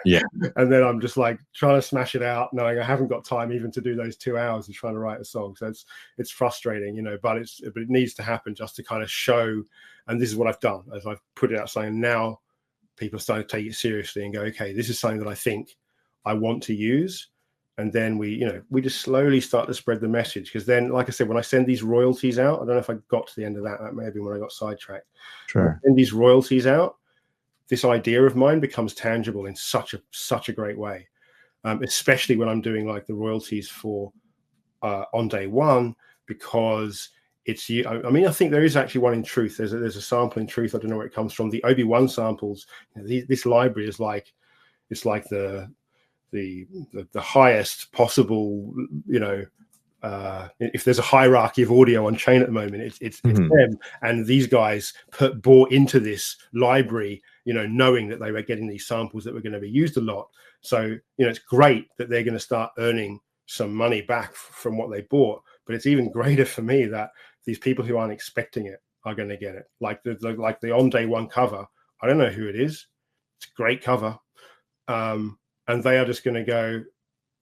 Yeah. And then I'm just like trying to smash it out, knowing I haven't got time even to do those 2 hours of trying to write a song. So it's frustrating, but it needs to happen just to kind of show. And this is what I've done, as I've put it out, saying now people are starting to take it seriously and go, okay, this is something that I think I want to use. And then we just slowly start to spread the message. Because then, like I said, when I send these royalties out, I don't know if I got to the end of that. That may have been when I got sidetracked. Sure. When I send these royalties out, this idea of mine becomes tangible in such a great way, especially when I'm doing like the royalties for on day one, because it's you. I mean, I think there is actually one in Truth. There's a sample in Truth. I don't know where it comes from. The Obi-Wan samples. This library is like, it's like the highest possible. If there's a hierarchy of audio on chain at the moment, it's them, and these guys bought into this library, knowing that they were getting these samples that were going to be used a lot. So it's great that they're going to start earning some money back from what they bought, but it's even greater for me that these people who aren't expecting it are going to get it. Like the on day one cover, I don't know who it is. It's a great cover, and they are just going to go,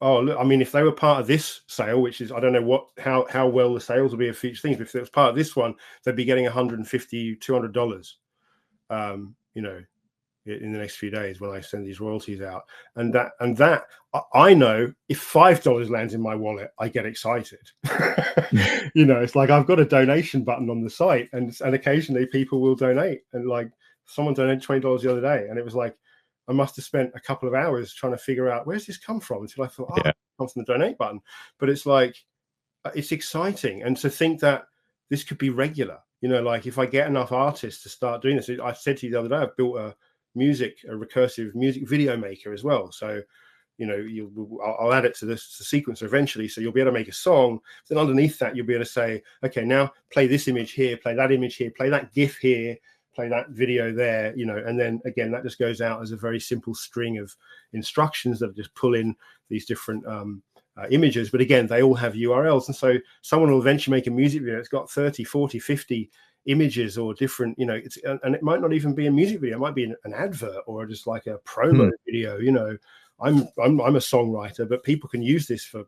oh, look, I mean, if they were part of this sale, which is, I don't know how well the sales will be of future things, but if it was part of this one, they'd be getting $150, $200, in the next few days when I send these royalties out. And that I know if $5 lands in my wallet, I get excited. It's like I've got a donation button on the site, and occasionally people will donate. And like someone donated $20 the other day, and it was like, I must have spent a couple of hours trying to figure out where's this come from, until I thought, it comes from the donate button. But it's like, it's exciting. And to think that this could be regular, like if I get enough artists to start doing this. I said to you the other day, I've built a recursive music video maker as well. So, I'll add it to the sequencer eventually. So you'll be able to make a song. Then underneath that, you'll be able to say, okay, now play this image here, play that image here, play that GIF here, play that video there, and then again, that just goes out as a very simple string of instructions that just pull in these different images. But again, they all have URLs. And so someone will eventually make a music video. It's got 30, 40, 50 images or different, and it might not even be a music video. It might be an advert or just like a promo video. I'm a songwriter, but people can use this for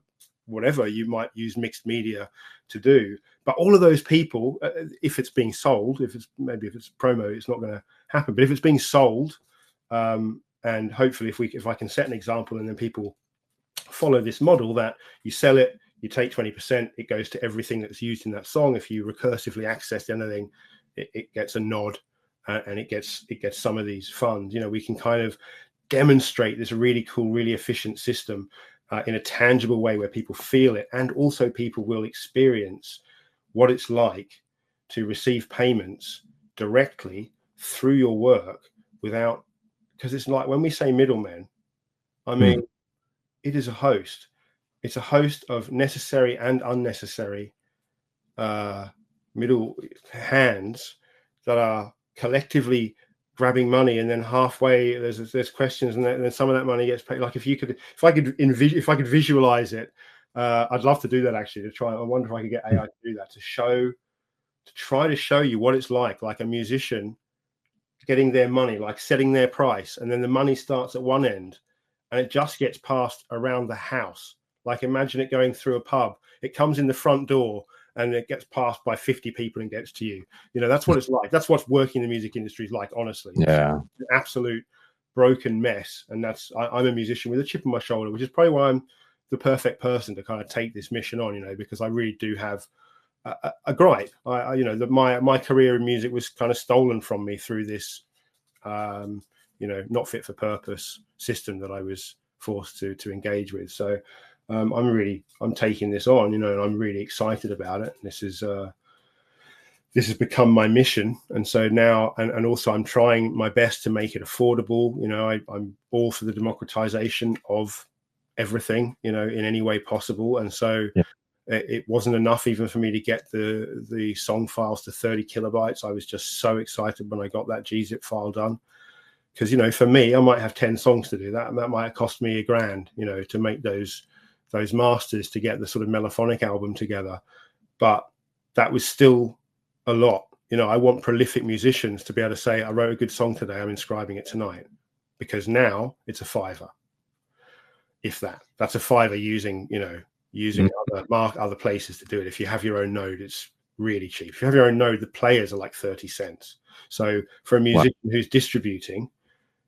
whatever you might use mixed media to do. But all of those people, if it's being sold, if it's promo, it's not going to happen. But if it's being sold, and hopefully if I can set an example and then people follow this model, that you sell it, you take 20%, it goes to everything that's used in that song. If you recursively access anything, it gets a nod, and it gets some of these funds. We can kind of demonstrate this really cool, really efficient system in a tangible way where people feel it, and also people will experience what it's like to receive payments directly through your work without, because it's like when we say middlemen, I mean, it is a host. it's a host of necessary and unnecessary middle hands that are collectively grabbing money, and then halfway there's questions, and then some of that money gets paid. Like if I could visualize it, I'd love to do that actually. To try, I wonder if I could get AI to do that, to try to show you what it's like a musician getting their money, like setting their price, and then the money starts at one end, and it just gets passed around the house. Like imagine it going through a pub. It comes in the front door, and it gets passed by 50 people and gets to you. That's what it's like. That's what's working in the music industry is like, honestly. Yeah. It's an absolute broken mess. And I'm a musician with a chip on my shoulder, which is probably why I'm the perfect person to kind of take this mission on, because I really do have a gripe. My career in music was kind of stolen from me through this, not fit for purpose system that I was forced to engage with. So, I'm taking this on, and I'm really excited about it. This has become my mission. And so now, and also I'm trying my best to make it affordable. I'm all for the democratization of everything, in any way possible. And so it wasn't enough even for me to get the song files to 30 kilobytes. I was just so excited when I got that gzip file done. Because, for me, I might have 10 songs to do that. And that might cost me $1,000, to make those masters, to get the sort of mellophonic album together. But that was still a lot. I want prolific musicians to be able to say, I wrote a good song today, I'm inscribing it tonight, because now it's a $5. If that's a $5 using other places to do it. If you have your own node, it's really cheap. If you have your own node, the players are like 30 cents. So for a musician who's distributing,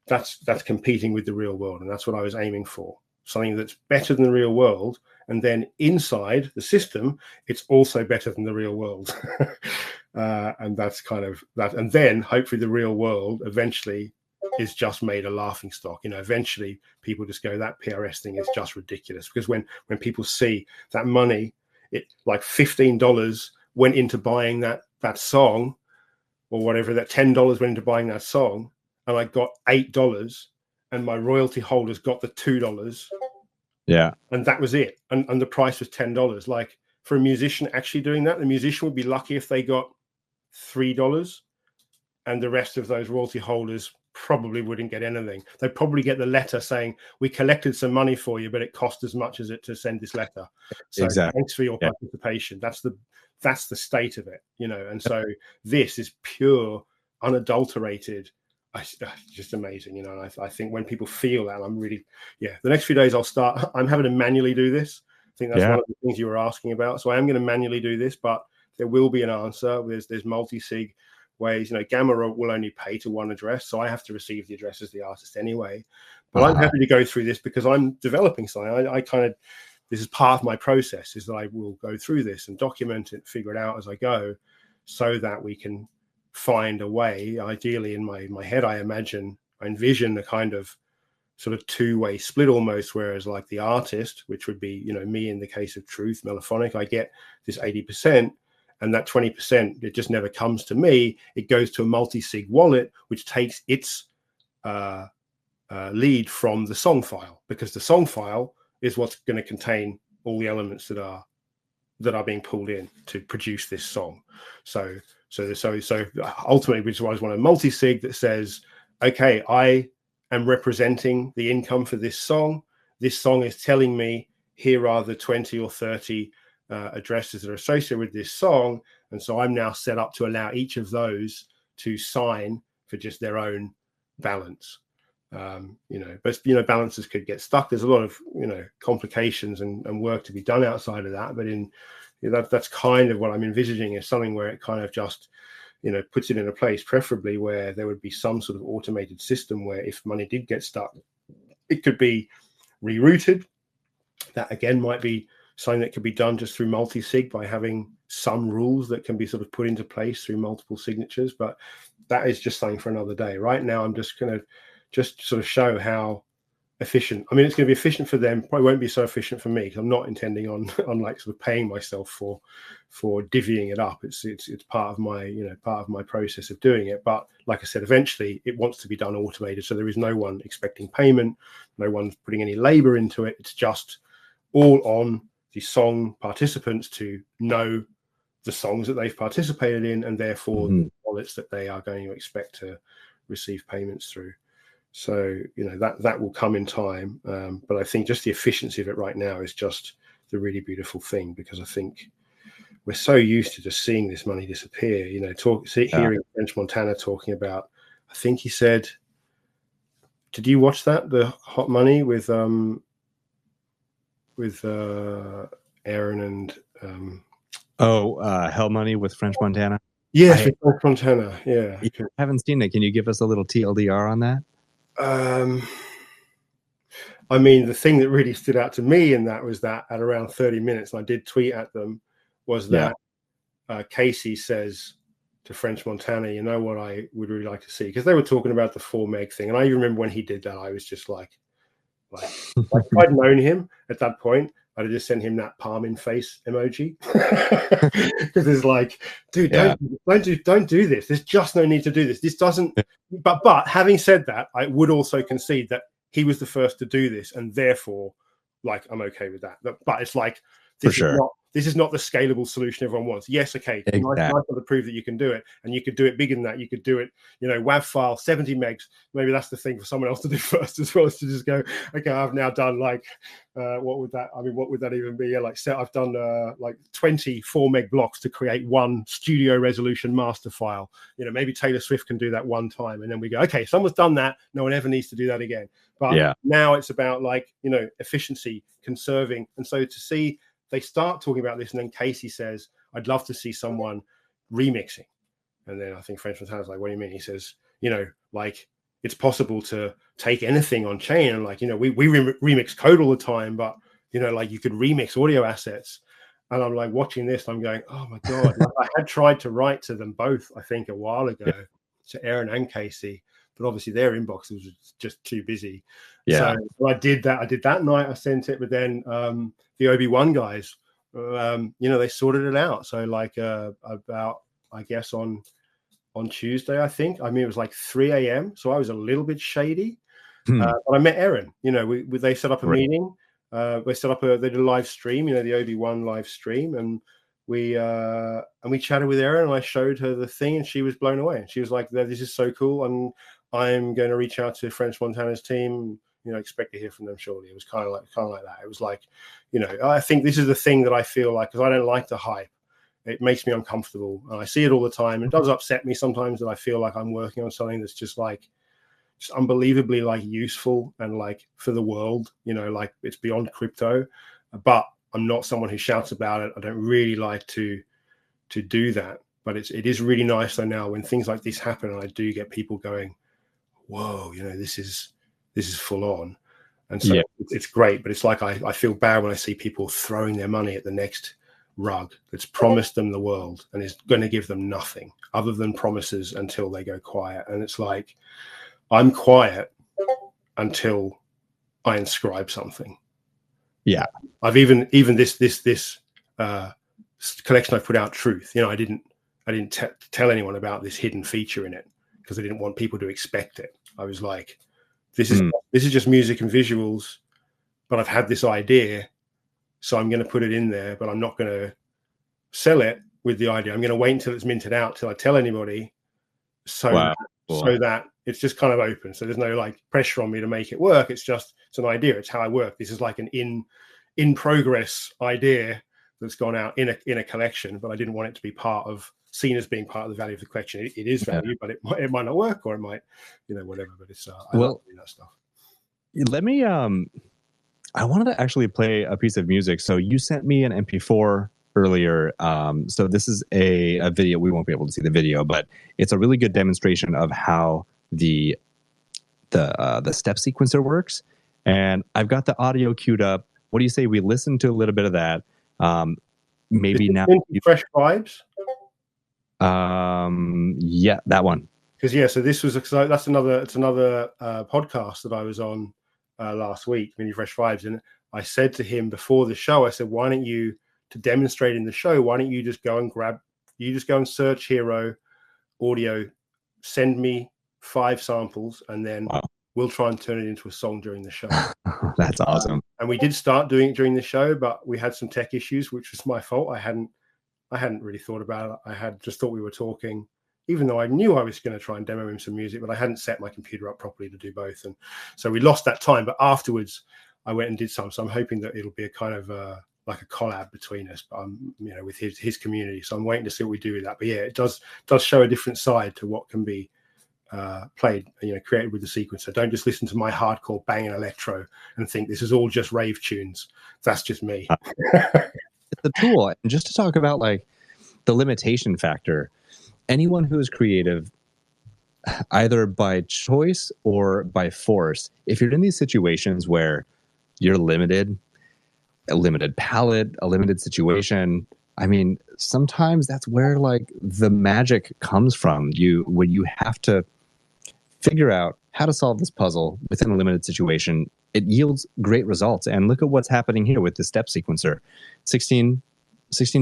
that's competing with the real world. And that's what I was aiming for. Something that's better than the real world, and then inside the system, it's also better than the real world. And that's kind of that. And then hopefully the real world eventually is just made a laughing stock. Eventually people just go, that PRS thing is just ridiculous. Because when people see that money, it like $15 went into buying that song, or whatever, that $10 went into buying that song, and I got $8, and my royalty holders got the $2. Yeah. And that was it. And the price was $10. Like, for a musician actually doing that, the musician would be lucky if they got $3, and the rest of those royalty holders probably wouldn't get anything. They'd probably get the letter saying, we collected some money for you, but it cost as much as it to send this letter. So exactly. Thanks for your participation. That's the state of it, And so this is pure, unadulterated, just amazing, And I think when people feel that, I'm really, the next few days I'm having to manually do this. I think that's one of the things you were asking about. So I am going to manually do this, but there will be an answer. There's multi-sig ways. Gamma will only pay to one address, so I have to receive the address as the artist anyway. But I'm happy to go through this because I'm developing something. I kind of, this is part of my process, is that I will go through this and document it, figure it out as I go, so that we can find a way. Ideally, in my head, I envision a kind of sort of two-way split almost, whereas like the artist, which would be, me in the case of Truth, mellophonic, I get this 80%, and that 20%, it just never comes to me. It goes to a multi-sig wallet, which takes its lead from the song file, because the song file is what's going to contain all the elements that are being pulled in to produce this song. So ultimately, which is why I want a multi-sig that says, okay, I am representing the income for this song. This song is telling me, here are the 20 or 30 addresses that are associated with this song. And so I'm now set up to allow each of those to sign for just their own balance. But balances could get stuck. There's a lot of complications and work to be done outside of that. But that's kind of what I'm envisaging, is something where it kind of just puts it in a place, preferably where there would be some sort of automated system where if money did get stuck, it could be rerouted. That again might be something that could be done just through multi-sig by having some rules that can be sort of put into place through multiple signatures. But that is just something for another day. Right now, I'm just going to sort of show how efficient. I mean, it's going to be efficient for them. Probably won't be so efficient for me, because I'm not intending on like sort of paying myself for divvying it up. It's part of my process of doing it. But like I said, eventually it wants to be done automated, so there is no one expecting payment, no one's putting any labor into it. It's just all on the song participants to know the songs that they've participated in, and therefore the wallets that they are going to expect to receive payments through. So, that will come in time. But I think just the efficiency of it right now is just the really beautiful thing, because I think we're so used to just seeing this money disappear, hearing French Montana talking about, I think he said, did you watch that? The Hot Money with Aaron and Hell Money with French Montana. Yes, with French Montana. Yeah, I haven't seen it. Can you give us a little TLDR on that? I mean, the thing that really stood out to me in that was that at around 30 minutes, and I did tweet at them, was that Casey says to French Montana, you know what I would really like to see? Because they were talking about the 4 meg thing. And I remember when he did that, I was just like if I'd known him at that point, I'd have just sent him that palm in face emoji. Because it's like, dude, don't do this. There's just no need to do this. This doesn't. But having said that, I would also concede that he was the first to do this, and therefore, like, I'm okay with that. But it's like, this is not the scalable solution everyone wants. Yes, okay, nice to prove that you can do it, and you could do it bigger than that. You could do it, WAV file 70 megs. Maybe that's the thing for someone else to do first, as well as to just go, okay, I've now done what would that even be? I've done 24 meg blocks to create one studio resolution master file. Maybe Taylor Swift can do that one time, and then we go, okay, someone's done that. No one ever needs to do that again. But now it's about efficiency, conserving, and so to see. They start talking about this, and then Casey says, I'd love to see someone remixing. And then I think French Montana's like, what do you mean? He says, it's possible to take anything on chain. And we remix code all the time, but, you could remix audio assets. And I'm like watching this, I'm going, oh my God. I had tried to write to them both, I think, a while ago, to Aaron and Casey, but obviously their inbox was just too busy. So I did that. I did that night. I sent it, but then the Obi-Wan guys, they sorted it out. So about, I guess on Tuesday, I think. I mean, it was like 3 a.m. So I was a little bit shady. But I met Aaron. They set up a meeting. They did a live stream. The Obi-Wan live stream, and we chatted with Aaron, and I showed her the thing, and she was blown away. She was like, "This is so cool," and I'm going to reach out to French Montana's team. Expect to hear from them shortly. It was kind of like that. It was like, I think this is the thing that I feel like, because I don't like the hype. It makes me uncomfortable. And I see it all the time. It does upset me sometimes that I feel like I'm working on something that's just unbelievably useful and for the world, it's beyond crypto. But I'm not someone who shouts about it. I don't really like to do that. But it is really nice though now when things like this happen, and I do get people going, whoa, this is full on. And so it's great, but it's like I feel bad when I see people throwing their money at the next rug that's promised them the world and is going to give them nothing other than promises until they go quiet. And it's like, I'm quiet until I inscribe something. Yeah. I've even this collection I put out, Truth. I didn't tell anyone about this hidden feature in it because I didn't want people to expect it. I was like, this is just music and visuals, but I've had this idea, so I'm going to put it in there, but I'm not going to sell it with the idea. I'm going to wait until it's minted out till I tell anybody, so that it's just kind of open. So there's no pressure on me to make it work. It's an idea. It's how I work. This is like an in progress idea that's gone out in a collection, but I didn't want it to be seen as being part of the value of the collection. It is value, but it might not work, or it might, whatever. But it's I love doing that stuff. Let me I wanted to actually play a piece of music. So you sent me an MP4 earlier. So this is a video. We won't be able to see the video, but it's a really good demonstration of how the step sequencer works. And I've got the audio queued up. What do you say we listen to a little bit of that? Maybe now. Fresh Vibes. Yeah, that one. Because that's another podcast that I was on last week, Mini Fresh Vibes, and I said to him before the show, I said, why don't you, to demonstrate in the show, why don't you just go and search Hero Audio, send me 5 samples, and then we'll try and turn it into a song during the show. That's awesome. And we did start doing it during the show, but we had some tech issues, which was my fault. I hadn't really thought about it. I had just thought we were talking, even though I knew I was going to try and demo him some music, but I hadn't set my computer up properly to do both. And so we lost that time. But afterwards, I went and did some. So I'm hoping that it'll be a kind of like a collab between us, but with his community. So I'm waiting to see what we do with that. But yeah, it does show a different side to what can be played, created with the sequencer. Don't just listen to my hardcore banging electro and think this is all just rave tunes. That's just me. It's a tool. And just to talk about like the limitation factor, anyone who is creative, either by choice or by force, if you're in these situations where you're limited, a limited palette, a limited situation, I mean, sometimes that's where like the magic comes from. When you have to figure out how to solve this puzzle within a limited situation, it yields great results. And look at what's happening here with the step sequencer. 16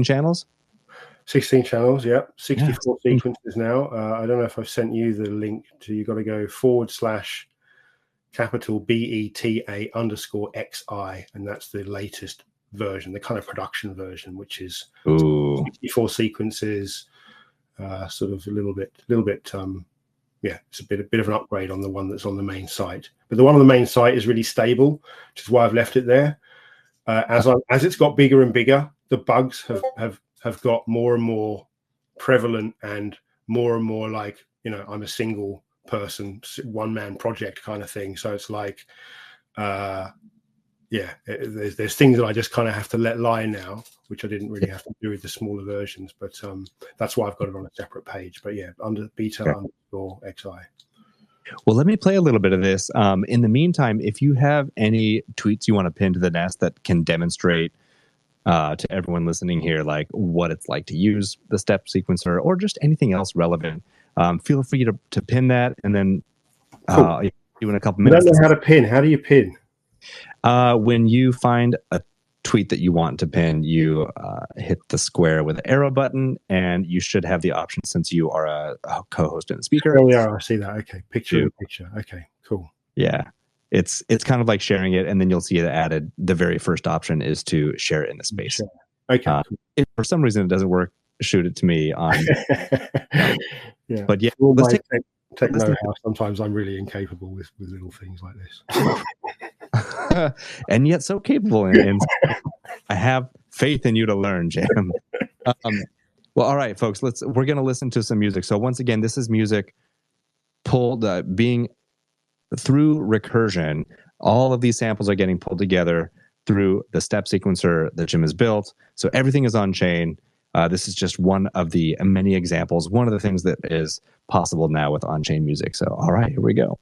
channels? 16 channels, yeah. 64 sequences now. I don't know if I've sent you the link to, you got to go /BETA_XI, and that's the latest version, the kind of production version, which is 64 sequences, sort of a little bit, it's a bit of an upgrade on the one that's on the main site. But the one on the main site is really stable, which is why I've left it there. As it's got bigger and bigger, the bugs have got more and more prevalent and more like, I'm a single person, one-man project kind of thing. So it's like, there's things that I just kind of have to let lie now, which I didn't really have to do with the smaller versions. But that's why I've got it on a separate page. But yeah, under beta_XI. Well, let me play a little bit of this. In the meantime, if you have any tweets you want to pin to the nest that can demonstrate to everyone listening here, like what it's like to use the step sequencer or just anything else relevant, feel free to pin that, and then you in a couple minutes. I don't know how to pin. How do you pin? When you find a tweet that you want to pin, you hit the square with the arrow button, and you should have the option, since you are a co-host and speaker. Oh yeah, I see that. Okay, picture. Okay, cool. Yeah, it's kind of like sharing it, and then you'll see it added. The very first option is to share it in the space. Sure. Okay. Cool. If for some reason it doesn't work, shoot it to me on. Yeah, but yeah, let's take know how sometimes I'm really incapable with little things like this. And yet so capable, and I have faith in you to learn, Jim. Well, all right, folks, we're going to listen to some music. So once again, this is music pulled, being through recursion. All of these samples are getting pulled together through the step sequencer that Jim has built. So everything is on chain. This is just one of the many examples, one of the things that is possible now with on-chain music. So, all right, here we go.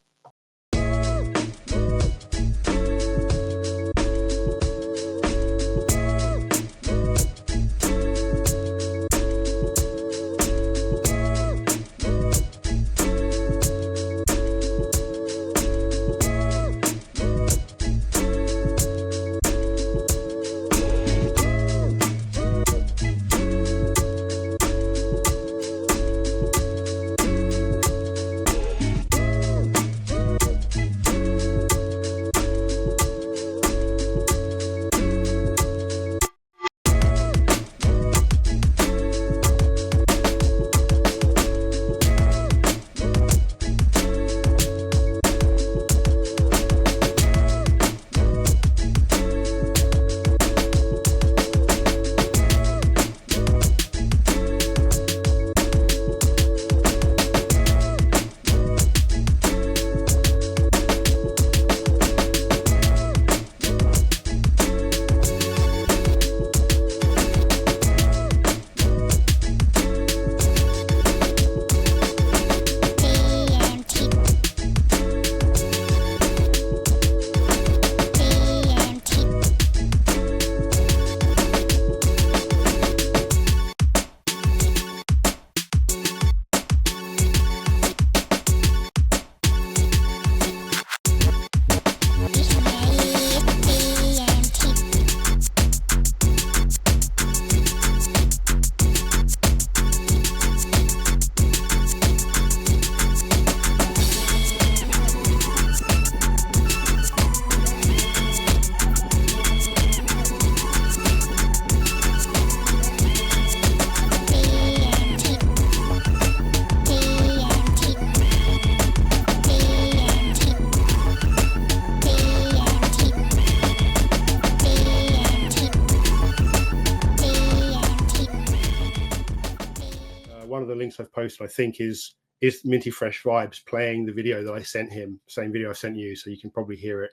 one of the links I've posted, I think, is Minty Fresh Vibes playing the video that I sent him, same video I sent you, so you can probably hear it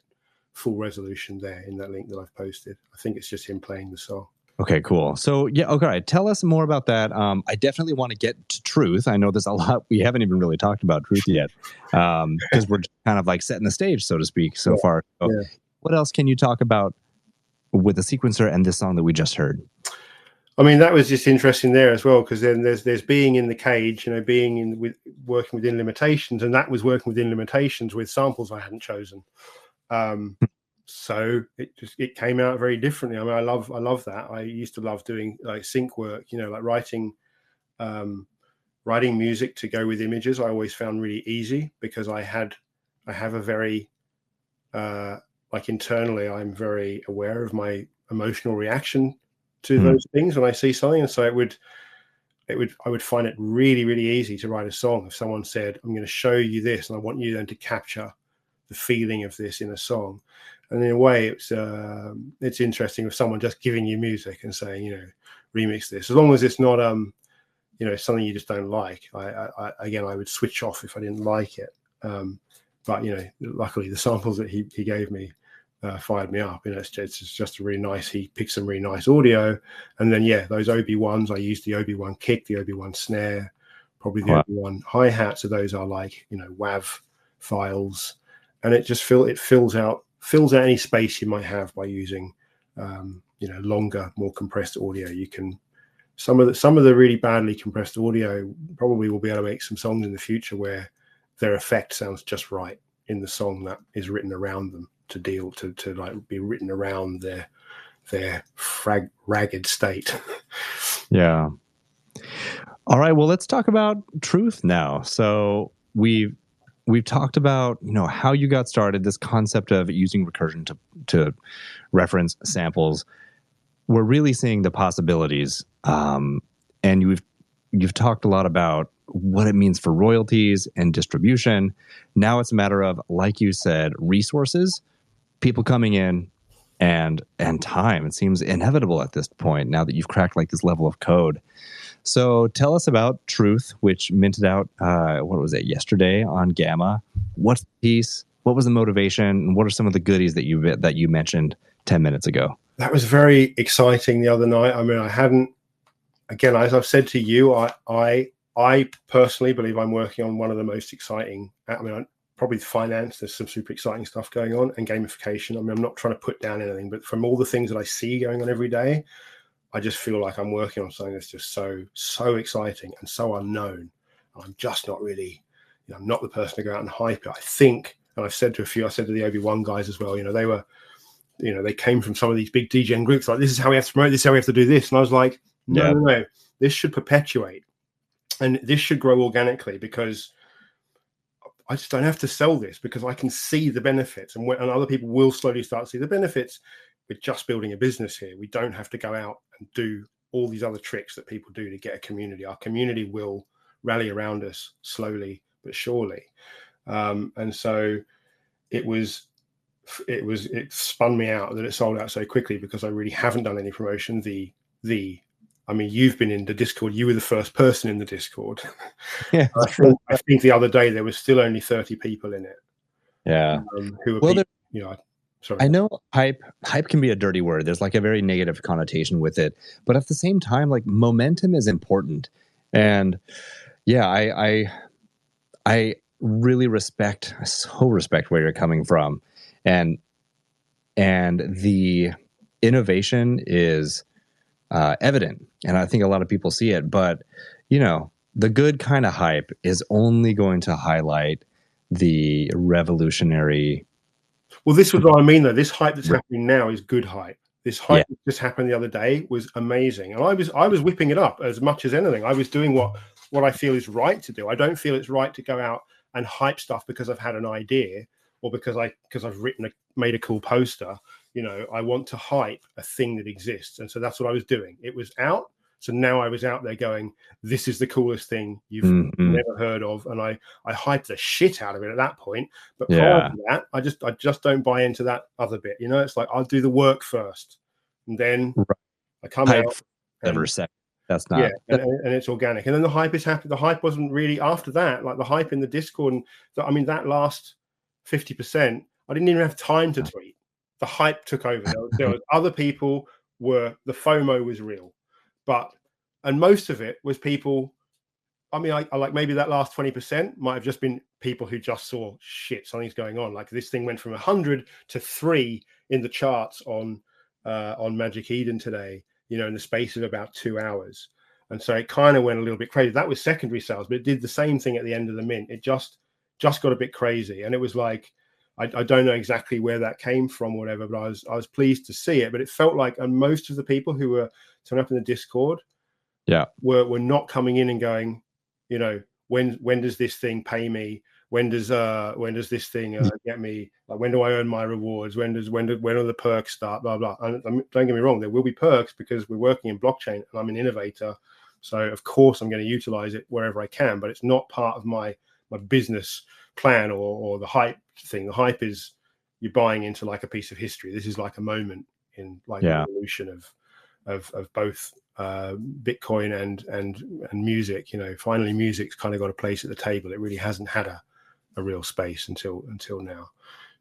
full resolution there in that link that I've posted. I think it's just him playing the song. Okay, cool. So yeah, okay. Tell us more about that. I definitely want to get to Truth. I know there's a lot we haven't even really talked about Truth yet, because we're kind of like setting the stage, so to speak, so far. So what else can you talk about with the sequencer and this song that we just heard? I mean, that was just interesting there as well, because then there's being in the cage, you know, being in with working within limitations, and that was working within limitations with samples I hadn't chosen. So it came out very differently. I mean, I love that. I used to love doing like sync work, you know, like writing music to go with images. I always found really easy because I have a very like internally, I'm very aware of my emotional reaction to those things when I see something, and so I would find it really, really easy to write a song if someone said, "I'm going to show you this, and I want you then to capture the feeling of this in a song." And in a way, it's interesting with someone just giving you music and saying, you know, remix this, as long as it's not you know, something you just don't like. I would switch off if I didn't like it. But you know, luckily the samples that he gave me fired me up. You know, it's just a really nice. He picked some really nice audio, and then those Obi-Ones. I used the Obi-Wan kick, the Obi-Wan snare, probably the Obi-Wan hi-hat. So those are like, you know, WAV files, and it just fills out any space you might have by using you know, longer, more compressed audio. You can some of the really badly compressed audio probably will be able to make some songs in the future where their effect sounds just right in the song that is written around them to like be written around their ragged state. Yeah. All right. Well, let's talk about Truth now. So we've talked about, you know, how you got started, this concept of using recursion to reference samples. We're really seeing the possibilities, and you've talked a lot about what it means for royalties and distribution. Now it's a matter of, like you said, resources, people coming in, and time. It seems inevitable at this point now that you've cracked like this level of code. So tell us about Truth, which minted out, what was it, yesterday on Gamma. What's the piece? What was the motivation? And what are some of the goodies that you mentioned 10 minutes ago? That was very exciting the other night. I mean, I hadn't, again, as I've said to you, I personally believe I'm working on one of the most exciting, I mean, probably finance, there's some super exciting stuff going on, and gamification. I mean, I'm not trying to put down anything, but from all the things that I see going on every day, I just feel like I'm working on something that's just so exciting and so unknown. I'm just not really, you know, I'm not the person to go out and hype it. I think, and I said to the Obi-Wan guys as well, you know, they came from some of these big DJing groups, like, this is how we have to promote, this is how we have to do this. And I was like, no, this should perpetuate. And this should grow organically, because I just don't have to sell this, because I can see the benefits, and other people will slowly start to see the benefits. We're just building a business here. We don't have to go out and do all these other tricks that people do to get a community. Our community will rally around us slowly but surely. And so it spun me out that it sold out so quickly, because I really haven't done any promotion. I mean, you've been in the Discord. You were the first person in the Discord. Yeah, I think the other day there was still only 30 people in it. Yeah. Who were you know, sorry. I know hype can be a dirty word. There's like a very negative connotation with it, but at the same time, like, momentum is important. And yeah, I really respect where you're coming from, and the innovation is evident, and I think a lot of people see it. But you know, the good kind of hype is only going to highlight the revolutionary. Well, this was what I mean, though. This hype that's happening now is good hype. This hype that just happened the other day was amazing, and I was whipping it up as much as anything. I was doing what I feel is right to do. I don't feel it's right to go out and hype stuff because I've had an idea, or because I've made a cool poster. You know, I want to hype a thing that exists, and so that's what I was doing. It was out, so now I was out there going, "This is the coolest thing you've never heard of," and I hyped the shit out of it at that point. But prior to that, I just don't buy into that other bit. You know, it's like, I'll do the work first, and then I come hype out. Never second. That's not. Yeah, and it's organic. And then the hype is happening. The hype wasn't really after that. Like the hype in the Discord, and that last 50%, I didn't even have time to tweet. The hype took over. There was other people the FOMO was real, and most of it was people. I mean, I like maybe that last 20% might have just been people who just saw shit, something's going on. Like this thing went from 100 to 3 in the charts on Magic Eden today, in the space of about 2 hours. And so it kind of went a little bit crazy. That was secondary sales, but it did the same thing at the end of the mint. It just got a bit crazy. And it was like, I don't know exactly where that came from, or whatever, but I was pleased to see it. But it felt like, and most of the people who were turning up in the Discord were not coming in and going, when does this thing pay me? When does this thing get me? Like, when do I earn my rewards? When do the perks start? Blah blah. And don't get me wrong, there will be perks because we're working in blockchain and I'm an innovator, so of course I'm going to utilize it wherever I can. But it's not part of my business plan or the hype thing. The hype is you're buying into like a piece of history. This is like a moment in like the evolution of both Bitcoin and music. Finally music's kind of got a place at the table. It really hasn't had a real space until now.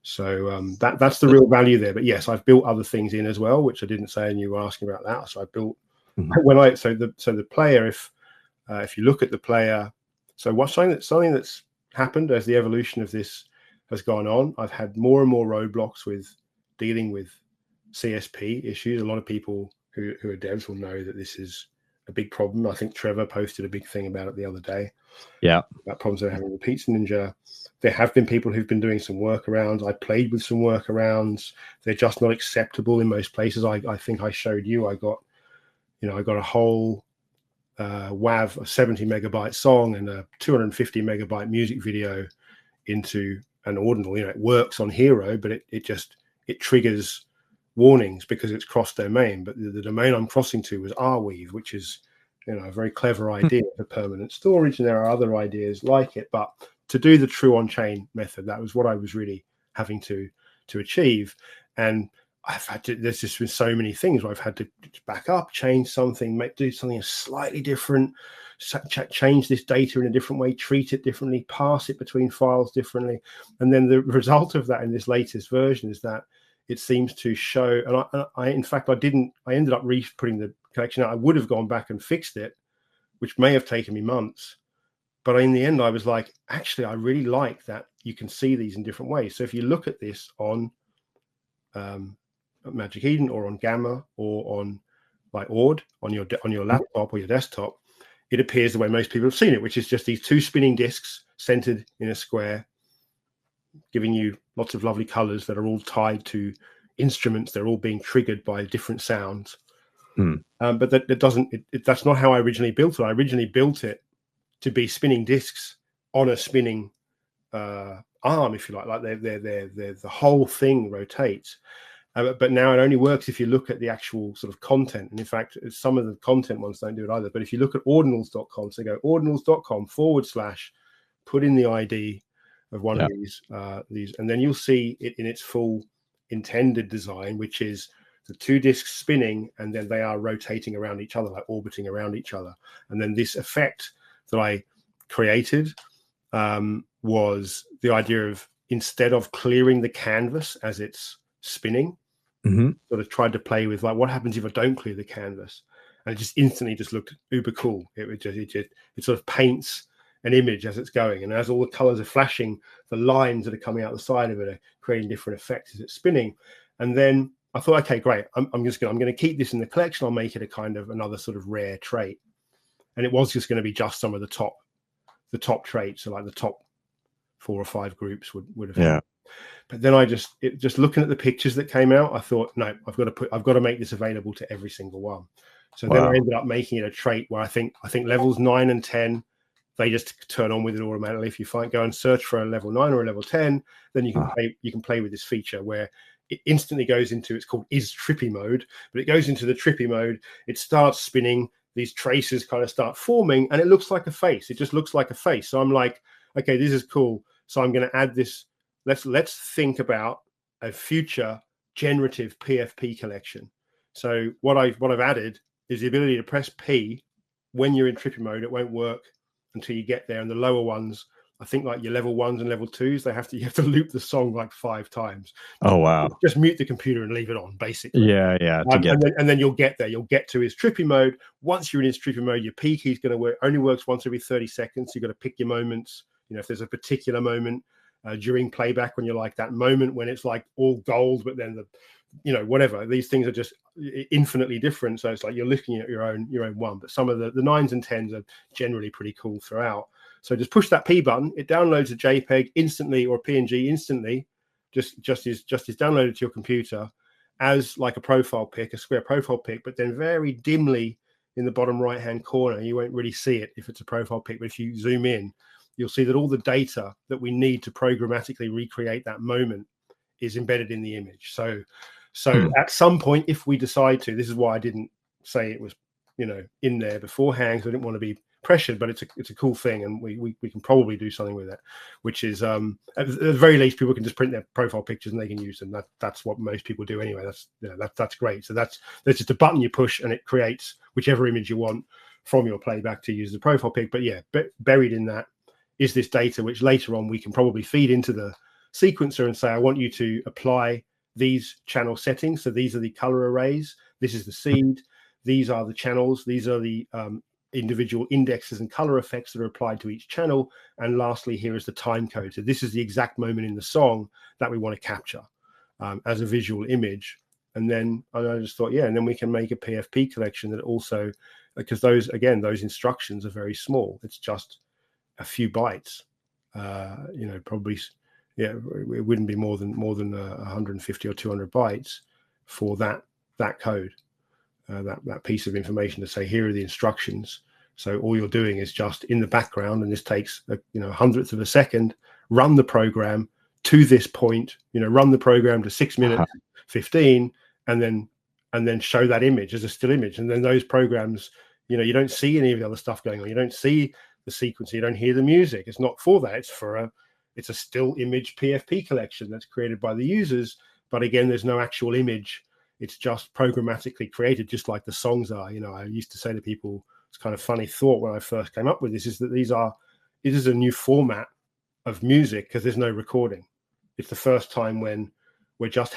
So that's the real value there. But yes, I've built other things in as well, which I didn't say, and you were asking about that. So I built so the player, if you look at the player, so what's something that's happened as the evolution of this has gone on, I've had more and more roadblocks with dealing with CSP issues. A lot of people who are devs will know that this is a big problem. I think Trevor posted a big thing about it the other day. Yeah. About problems they're having with Pizza Ninja. There have been people who've been doing some workarounds. I played with some workarounds. They're just not acceptable in most places. I think I showed you, I got a whole WAV, a 70 megabyte song and a 250 megabyte music video into an Ordinal. It works on Hero, but it triggers warnings because it's cross domain. But the domain I'm crossing to was Arweave, which is a very clever idea for permanent storage, and there are other ideas like it. But to do the true on-chain method, that was what I was really having to achieve. And there's just been so many things where I've had to back up, change something, do something slightly different, change this data in a different way, treat it differently, pass it between files differently. And then the result of that in this latest version is that it seems to show, and I ended up putting the collection out. I would have gone back and fixed it, which may have taken me months. But in the end, I was like, actually, I really like that you can see these in different ways. So if you look at this on Magic Eden or on Gamma or on like Ord on your laptop or your desktop, it appears the way most people have seen it, which is just these two spinning discs centered in a square, giving you lots of lovely colors that are all tied to instruments. They're all being triggered by different sounds. But that's not how I originally built it. I originally built it to be spinning discs on a spinning arm, if you like the whole thing rotates. But now it only works if you look at the actual sort of content. And in fact, some of the content ones don't do it either. But if you look at ordinals.com, so go ordinals.com / put in the ID of one of these, and then you'll see it in its full intended design, which is the two discs spinning, and then they are rotating around each other, like orbiting around each other. And then this effect that I created was the idea of, instead of clearing the canvas as it's spinning, sort of tried to play with like, what happens if I don't clear the canvas? And it just instantly just looked uber cool. It sort of paints an image as it's going, and as all the colors are flashing, the lines that are coming out the side of it are creating different effects as it's spinning. And then I thought, okay, great. I'm going to keep this in the collection. I'll make it a kind of another sort of rare trait. And it was just going to be just some of the top traits, so like the top 4 or 5 groups would have had. But then just looking at the pictures that came out, I thought, no, I've got to make this available to every single one. So then I ended up making it a trait where I think levels 9 and 10, they just turn on with it automatically. If you go and search for a level 9 or a level 10, then you can play with this feature where it instantly goes into, it's called is trippy mode, but it goes into the trippy mode. It starts spinning. These traces kind of start forming, and it looks like a face. It just looks like a face. So I'm like, okay, this is cool. So I'm going to add this. Let's think about a future generative PFP collection. So what I've added is the ability to press P when you're in trippy mode, it won't work until you get there. And the lower ones, I think like your level 1s and level 2s, you have to loop the song like 5 times. Oh, wow. Just mute the computer and leave it on, basically. Yeah. And then you'll get there. You'll get to his trippy mode. Once you're in his trippy mode, your P key is going to work. Only works once every 30 seconds. You've got to pick your moments. You know, if there's a particular moment during playback when you're like that moment when it's like all gold, but then whatever. These things are just infinitely different. So it's like you're looking at your own one. But some of the 9s and 10s are generally pretty cool throughout. So just push that P button. It downloads a JPEG instantly or a PNG instantly. Just is downloaded to your computer as like a profile pic, a square profile pic, but then very dimly in the bottom right hand corner, you won't really see it if it's a profile pic. But if you zoom in, you'll see that all the data that we need to programmatically recreate that moment is embedded in the image. So at some point, if we decide to, this is why I didn't say it was in there beforehand, because I didn't want to be pressured, but it's a cool thing, and we can probably do something with it, which is at the very least people can just print their profile pictures and they can use them. That's what most people do anyway. That's great. So that's just a button you push and it creates whichever image you want from your playback to use the profile pic. But yeah, buried in that is this data which later on we can probably feed into the sequencer and say, I want you to apply these channel settings. So these are the color arrays, this is the seed, these are the channels, these are the individual indexes and color effects that are applied to each channel, and lastly here is the time code. So this is the exact moment in the song that we want to capture as a visual image. And then I just thought, and then we can make a PFP collection that also, because those instructions are very small, it's just a few bytes, probably it wouldn't be more than 150 or 200 bytes for that code. That piece of information to say, here are the instructions. So all you're doing is just in the background, and this takes a hundredth of a second, run the program to this point, run the program to 6 minutes 15, and then show that image as a still image. And then those programs, you don't see any of the other stuff going on. You don't see the sequence. You don't hear the music. It's not for that. It's a still image PFP collection that's created by the users. But again, there's no actual image. It's just programmatically created, just like the songs are. I used to say to people, it's kind of funny thought when I first came up with this, is that it is a new format of music because there's no recording. It's the first time when we're just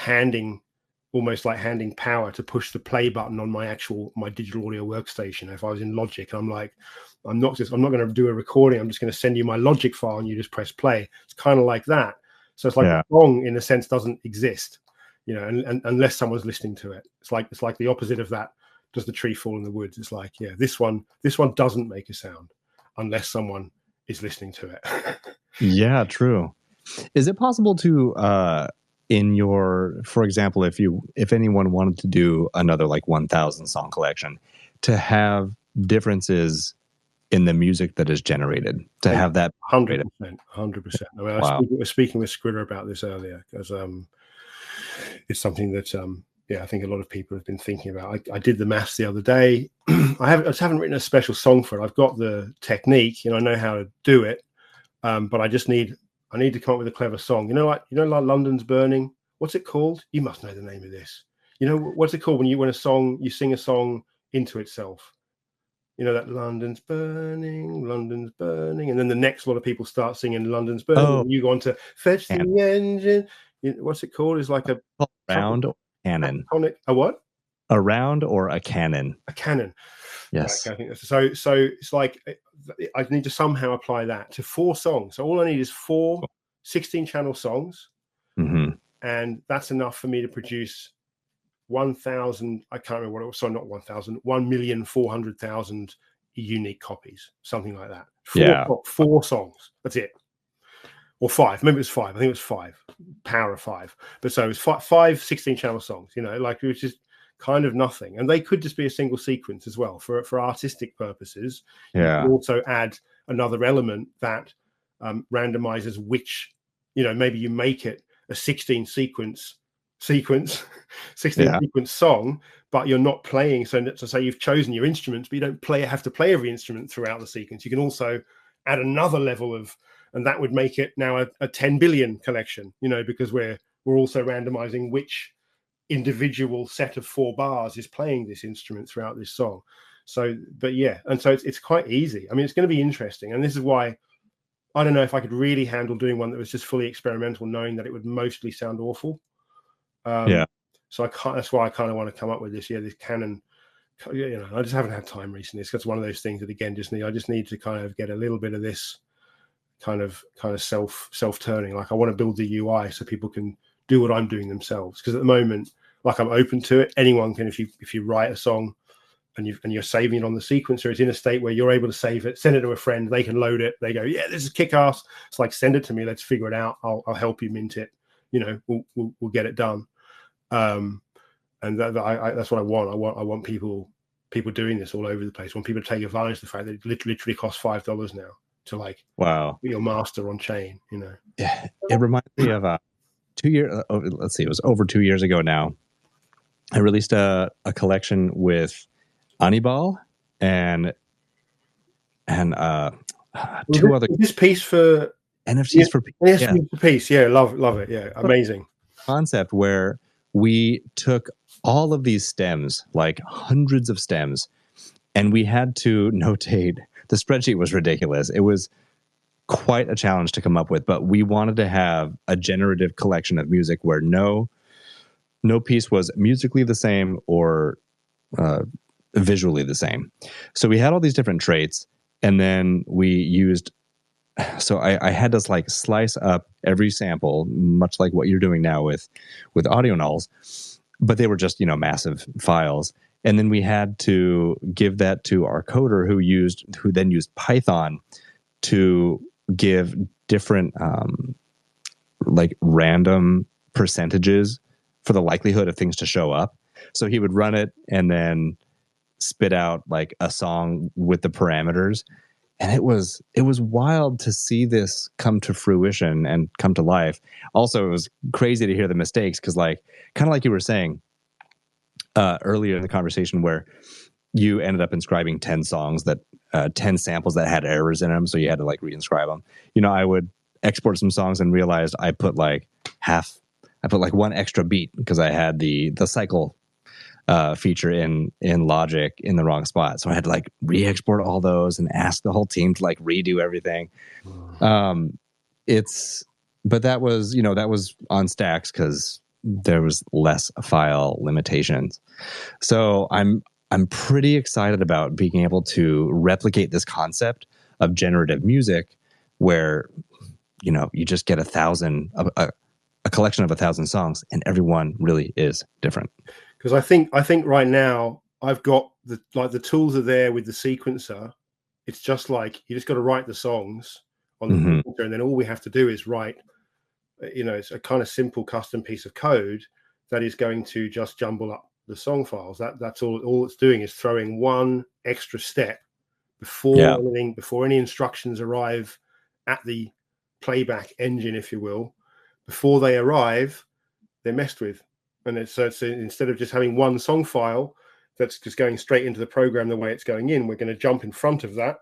almost like handing power to push the play button on my digital audio workstation. If I was in Logic, I'm like, I'm not going to do a recording. I'm just going to send you my Logic file and you just press play. It's kind of like that. So it's like the song in a sense doesn't exist. And unless someone's listening to it, it's like the opposite of that. Does the tree fall in the woods? It's like, this one doesn't make a sound unless someone is listening to it. Yeah, true. Is it possible to, for example, if anyone wanted to do another like 1,000 song collection, to have differences in the music that is generated, to have that 100%. I mean, I was speaking with Skriller about this earlier because it's something that I think a lot of people have been thinking about. I did the maths the other day. I just haven't written a special song for it. I've got the technique, I know how to do it, but I need to come up with a clever song. Like London's Burning. What's it called? You must know the name of this. What's it called when you sing a song into itself? That London's burning, and then the next lot of people start singing London's burning. Oh. And you go on to fetch the engine. What's it called? It's like a round or cannon. A what? A round or a cannon. A cannon. Yes. Like, I think that's, so it's like I need to somehow apply that to 4 songs. So all I need is 4 16-channel songs, and that's enough for me to produce 1,000. I can't remember what it was. Sorry, not 1,000. 1,400,000 unique copies, something like that. 4 songs. That's it. Or 5. Maybe it was 5. I think it was 5. Power of 5. But so it was 5 16-channel songs. Like it was just kind of nothing, and they could just be a single sequence as well for artistic purposes. You can also add another element that randomizes which, maybe you make it a 16 sequence sequence song, but you're not playing. So to say you've chosen your instruments, but you don't have to play every instrument throughout the sequence. You can also add another level of, and that would make it now a 10 billion collection, because we're also randomizing which individual set of 4 bars is playing this instrument throughout this song. So, but yeah, and so it's quite easy. I mean, it's going to be interesting, and this is why I don't know if I could really handle doing one that was just fully experimental, knowing that it would mostly sound awful. Yeah. So I can't. That's why I kind of want to come up with this. Yeah, this Canon. You know, I just haven't had time recently. It's one of those things that again, I just need to kind of get a little bit of this kind of self-turning. Like I want to build the UI so people can do what I'm doing themselves. Because at the moment, like I'm open to it. Anyone can, if you write a song and you're saving it on the sequencer, it's in a state where you're able to save it, send it to a friend, they can load it. They go, yeah, this is kick-ass. It's like, send it to me. Let's figure it out. I'll help you mint it. You know, we'll get it done. And that's what I want. I want people doing this all over the place. I want people to take advantage of the fact that it literally costs $5 now to like, wow, be your master on chain. You know, yeah, it reminds me of 2 years. Let's see, it was over 2 years ago now. I released a collection with Anibal and two other. This piece for NFTs for Peace. Yes, yeah. Peace. Yeah, love it. Yeah, amazing concept where we took all of these stems, like hundreds of stems, and we had to notate. The spreadsheet was ridiculous. It was quite a challenge to come up with, but we wanted to have a generative collection of music where no piece was musically the same or visually the same. So we had all these different traits, and then we used. So I had to like slice up every sample, much like what you're doing now with Audionals, but they were just, you know, massive files. And then we had to give that to our coder who then used Python to give different like random percentages for the likelihood of things to show up. So he would run it and then spit out like a song with the parameters. And it was wild to see this come to fruition and come to life. Also, it was crazy to hear the mistakes because, like, kind of like you were saying earlier in the conversation, where you ended up inscribing 10 songs 10 samples that had errors in them, so you had to like reinscribe them. You know, I would export some songs and realized I put like one extra beat because I had the cycle feature in Logic in the wrong spot. So I had to like re-export all those and ask the whole team to like redo everything. But that was on Stacks because there was less file limitations. So I'm pretty excited about being able to replicate this concept of generative music where, you know, you just get a collection of 1,000 songs and everyone really is different. Because I think right now I've got the tools are there with the sequencer. It's just like you just got to write the songs on the sequencer, and then all we have to do is write. You know, it's a kind of simple custom piece of code that is going to just jumble up the song files. That's all. All it's doing is throwing one extra step before any instructions arrive at the playback engine, if you will. Before they arrive, they're messed with. And it's instead of just having one song file that's just going straight into the program the way it's going in, we're going to jump in front of that.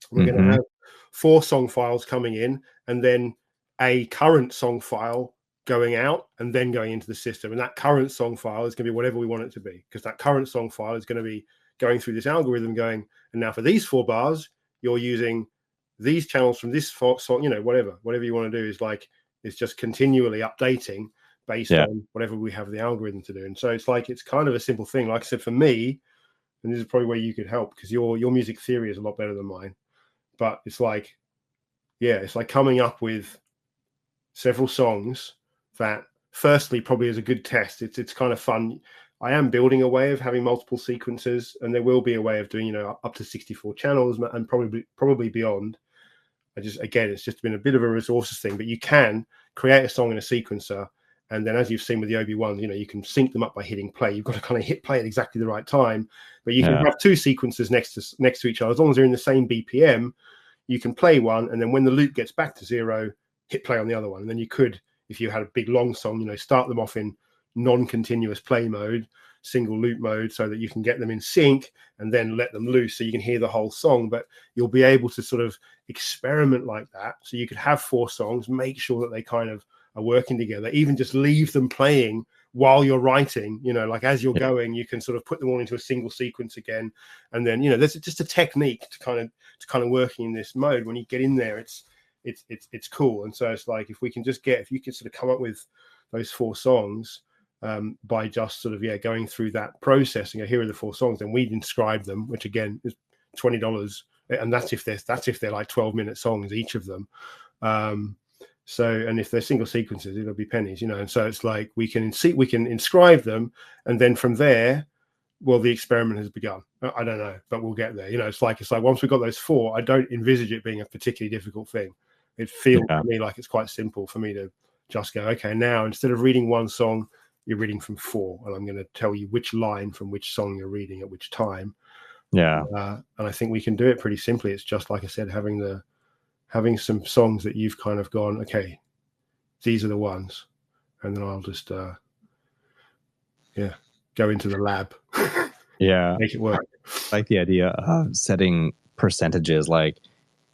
We're going to have 4 song files coming in, and then a current song file going out and then going into the system. And that current song file is going to be whatever we want it to be, because that current song file is going to be going through this algorithm going, and now for these 4 bars, you're using these channels from this song, you know, whatever you want to do is like, it's just continually updating based on whatever we have the algorithm to do. And so it's like, it's kind of a simple thing. Like I said, for me, and this is probably where you could help because your music theory is a lot better than mine, but it's like, it's like coming up with several songs that firstly probably is a good test. It's kind of fun. I am building a way of having multiple sequences, and there will be a way of doing, you know, up to 64 channels and probably beyond. It's just been a bit of a resources thing, but you can create a song in a sequencer. And then, as you've seen with the OB1, you know, you can sync them up by hitting play. You've got to kind of hit play at exactly the right time, but you can have 2 sequences next to each other. As long as they're in the same BPM, you can play one, and then when the loop gets back to 0, hit play on the other one. And then you could, if you had a big long song, you know, start them off in non-continuous play mode, single loop mode, so that you can get them in sync and then let them loose so you can hear the whole song. But you'll be able to sort of experiment like that. So you could have 4 songs, make sure that they kind of are working together, even just leave them playing while you're writing, like as you're going, you can sort of put them all into a single sequence again. And then, there's just a technique to kind of working in this mode. When you get in there, it's cool. And so it's like, if you could sort of come up with those 4 songs by just sort of going through that process and go, here are the 4 songs, then we'd inscribe them, which again is $20, and that's if they're like 12-minute songs, each of them. And if they're single sequences, it'll be pennies, and so it's like we can inscribe them, and then from there, well, the experiment has begun. I don't know, but we'll get there. It's like once we've got those 4, I don't envisage it being a particularly difficult thing. It feels to me like it's quite simple for me to just go, okay, now instead of reading one song, you're reading from 4, and I'm going to tell you which line from which song you're reading at which time. And I think we can do it pretty simply. It's just like I said, having some songs that you've kind of gone, okay, these are the ones, and then I'll just go into the lab. Make it work. I like the idea of setting percentages, like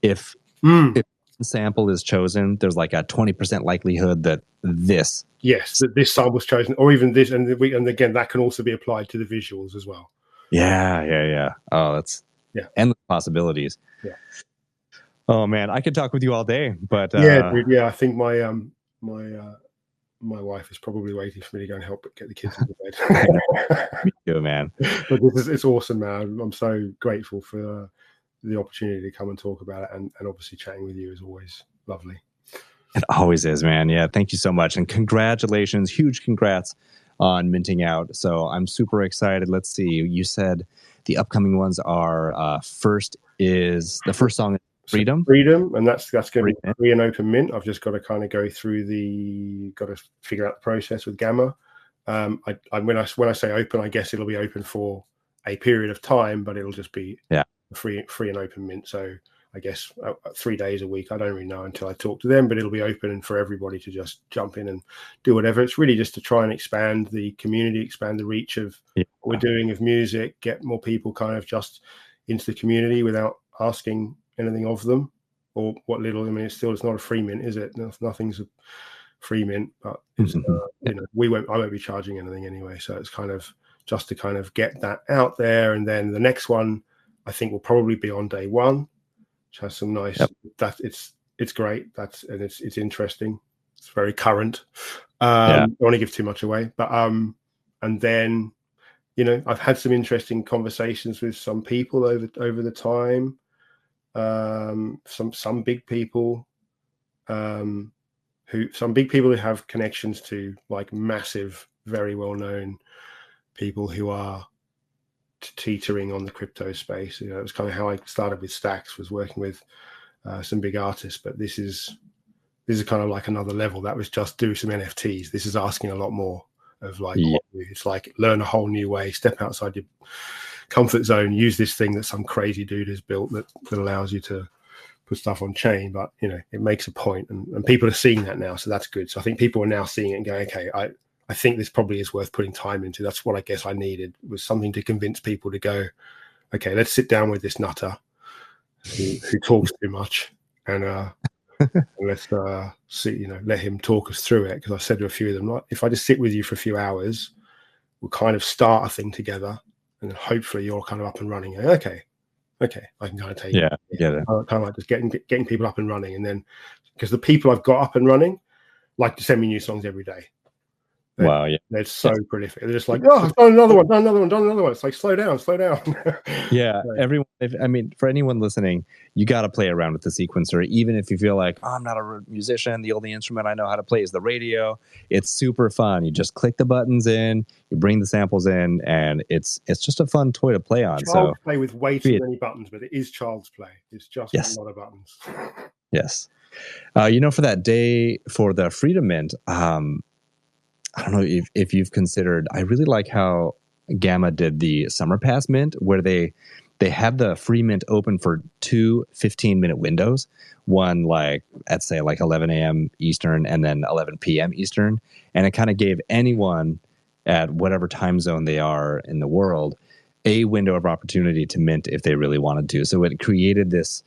if the sample is chosen, there's like a 20% likelihood that this sample was chosen, or even this, and again, that can also be applied to the visuals as well. Oh, that's endless possibilities. Oh man, I could talk with you all day, but dude, I think my my wife is probably waiting for me to go and help get the kids into bed. Me too, man. But it's awesome, man. I'm so grateful for the opportunity to come and talk about it, and obviously chatting with you is always lovely. It always is, man. Yeah, thank you so much, and congratulations, huge congrats on minting out. So I'm super excited. Let's see. You said the upcoming ones are the first song is Freedom, and that's going to be free and open mint. I've just got to kind of go through got to figure out the process with Gamma. When I say open, I guess it'll be open for a period of time, but it'll just be free and open mint. So I guess 3 days a week. I don't really know until I talk to them, but it'll be open and for everybody to just jump in and do whatever. It's really just to try and expand the community, expand the reach of what we're doing of music, get more people kind of just into the community without asking anything of them, or what little. I mean, it's not a free mint, is it? Nothing's a free mint, but it's, I won't be charging anything anyway. So it's kind of just to kind of get that out there, and then the next one I think will probably be on day 1. Which has some nice that it's great. It's interesting. It's very current. I don't want to give too much away, but and then I've had some interesting conversations with some people over the time. Some big people who have connections to like massive, very well known people who are teetering on the crypto space. It was kind of how I started with Stacks, was working with some big artists, but this is kind of like another level. That was just do some NFTs. This is asking a lot more of like it's like learn a whole new way, step outside your comfort zone, use this thing that some crazy dude has built that allows you to put stuff on chain, but it makes a point, and people are seeing that now, so that's good. So I think people are now seeing it and going, okay, I think this probably is worth putting time into. That's what I guess I needed, was something to convince people to go, okay, let's sit down with this nutter who talks too much, and let's see, let him talk us through it. Because I said to a few of them, like, if I just sit with you for a few hours, we'll kind of start a thing together, and then hopefully you're kind of up and running. And, okay, I can kind of take it. I kind of like just getting people up and running, and then because the people I've got up and running like to send me new songs every day. They're so prolific. They're just like, oh, I've done another one. It's like, slow down. Everyone, for anyone listening, you got to play around with the sequencer, even if you feel like, oh, I'm not a musician, the only instrument I know how to play is the radio. It's super fun. You just click the buttons in, you bring the samples in, and it's just a fun toy to play on. Child's play with way too many buttons, but it is child's play. It's just a lot of buttons. Yes. For that day for the Freedom Mint, I don't know if you've considered, I really like how Gamma did the Summer Pass Mint, where they have the free mint open for 2 15-minute windows, one at say 11 a.m. Eastern and then 11 p.m. Eastern. And it kind of gave anyone at whatever time zone they are in the world a window of opportunity to mint if they really wanted to. So it created this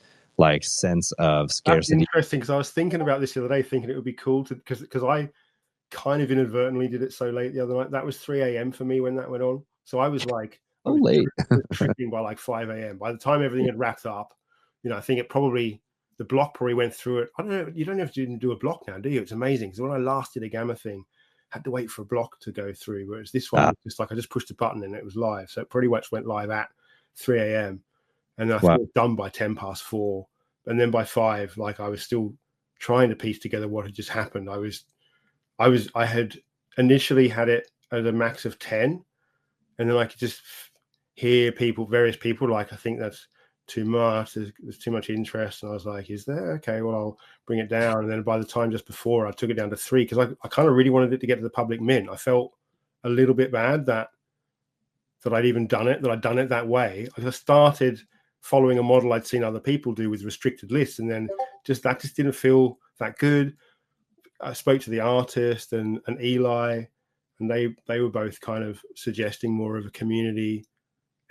sense of scarcity. That's interesting, because I was thinking about this the other day, thinking it would be cool to, because kind of inadvertently did it so late the other night. That was 3 a.m. for me when that went on. So I was like, I was late. tripping by like 5 a.m. By the time everything had wrapped up, I think the block probably went through it. I don't know. You don't have to do a block now, do you? It's amazing. Because when I last did a Gamma thing, I had to wait for a block to go through. Whereas this one, was just like I just pushed a button and it was live. So it pretty much went live at 3 a.m. And I think it was done by 4:10. And then by 5, like I was still trying to piece together what had just happened. I had initially had it at a max of 10, and then I could just hear various people like, I think that's too much. There's too much interest. And I was like, is there? Okay, well, I'll bring it down. And then by the time just before, I took it down to 3 because I kind of really wanted it to get to the public mint. I felt a little bit bad that I'd even done it, that way. I just started following a model I'd seen other people do with restricted lists, and then that just didn't feel that good. I spoke to the artist and Eli, and they were both kind of suggesting more of a community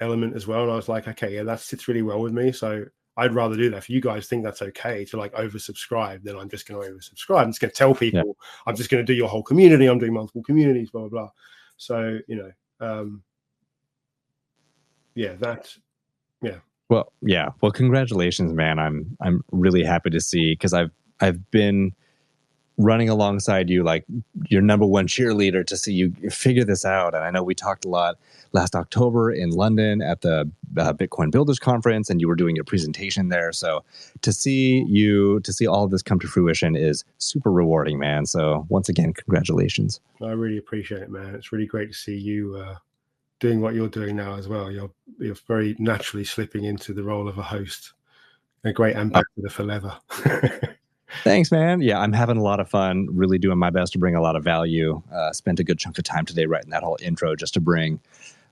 element as well. And I was like, okay, yeah, that sits really well with me. So I'd rather do that. If you guys think that's okay to like oversubscribe, then I'm just going to oversubscribe. I'm just going to tell people, I'm just going to do your whole community. I'm doing multiple communities, blah, blah, blah. So, Well, yeah. Well, congratulations, man. I'm really happy to see, because I've been running alongside you, like your number one cheerleader, to see you figure this out. And I know we talked a lot last October in London at the Bitcoin Builders Conference, and you were doing your presentation there. So to see all of this come to fruition is super rewarding, man. So once again, congratulations. I really appreciate it, man. It's really great to see you doing what you're doing now as well. You're very naturally slipping into the role of a host, a great ambassador for Leather. Thanks, man. Yeah, I'm having a lot of fun, really doing my best to bring a lot of value. Spent a good chunk of time today writing that whole intro just to bring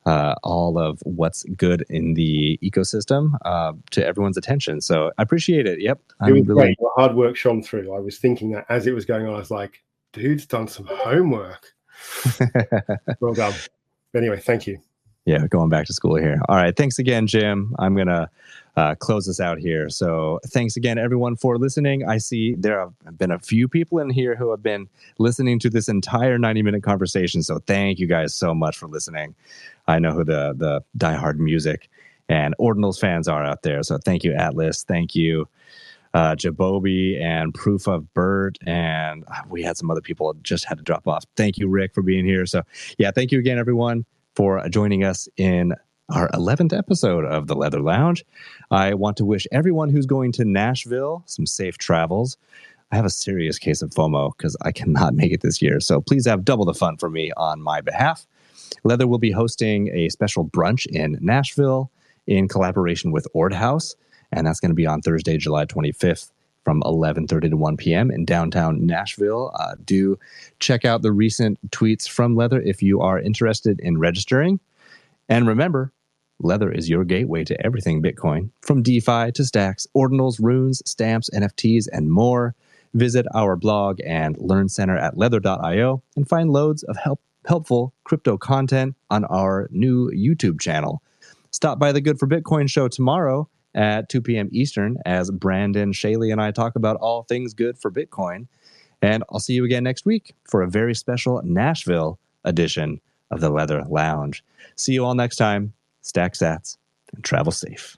all of what's good in the ecosystem to everyone's attention. So I appreciate it. Yep. It was great. The hard work shone through. I was thinking that as it was going on, I was like, dude's done some homework. Well done. Anyway, thank you. Yeah, going back to school here. All right. Thanks again, Jim. I'm going to close this out here. So thanks again, everyone, for listening. I see there have been a few people in here who have been listening to this entire 90-minute conversation. So thank you guys so much for listening. I know who the diehard music and Ordinals fans are out there. So thank you, Atlas. Thank you, Jabobi and Proof of Bert. And we had some other people just had to drop off. Thank you, Rick, for being here. So yeah, thank you again, everyone, for joining us in our 11th episode of the Leather Lounge. I want to wish everyone who's going to Nashville some safe travels. I have a serious case of FOMO because I cannot make it this year. So please have double the fun for me on my behalf. Leather will be hosting a special brunch in Nashville in collaboration with Ord House. And that's going to be on Thursday, July 25th from 11:30 to 1 p.m. in downtown Nashville. Do check out the recent tweets from Leather if you are interested in registering. And remember, Leather is your gateway to everything Bitcoin, from DeFi to stacks, ordinals, runes, stamps, NFTs, and more. Visit our blog and learn center at leather.io and find loads of helpful crypto content on our new YouTube channel. Stop by the Good for Bitcoin show tomorrow at 2 p.m. Eastern as Brandon Shaley and I talk about all things good for Bitcoin. And I'll see you again next week for a very special Nashville edition of the Leather Lounge. See you all next time. Stack sats and travel safe.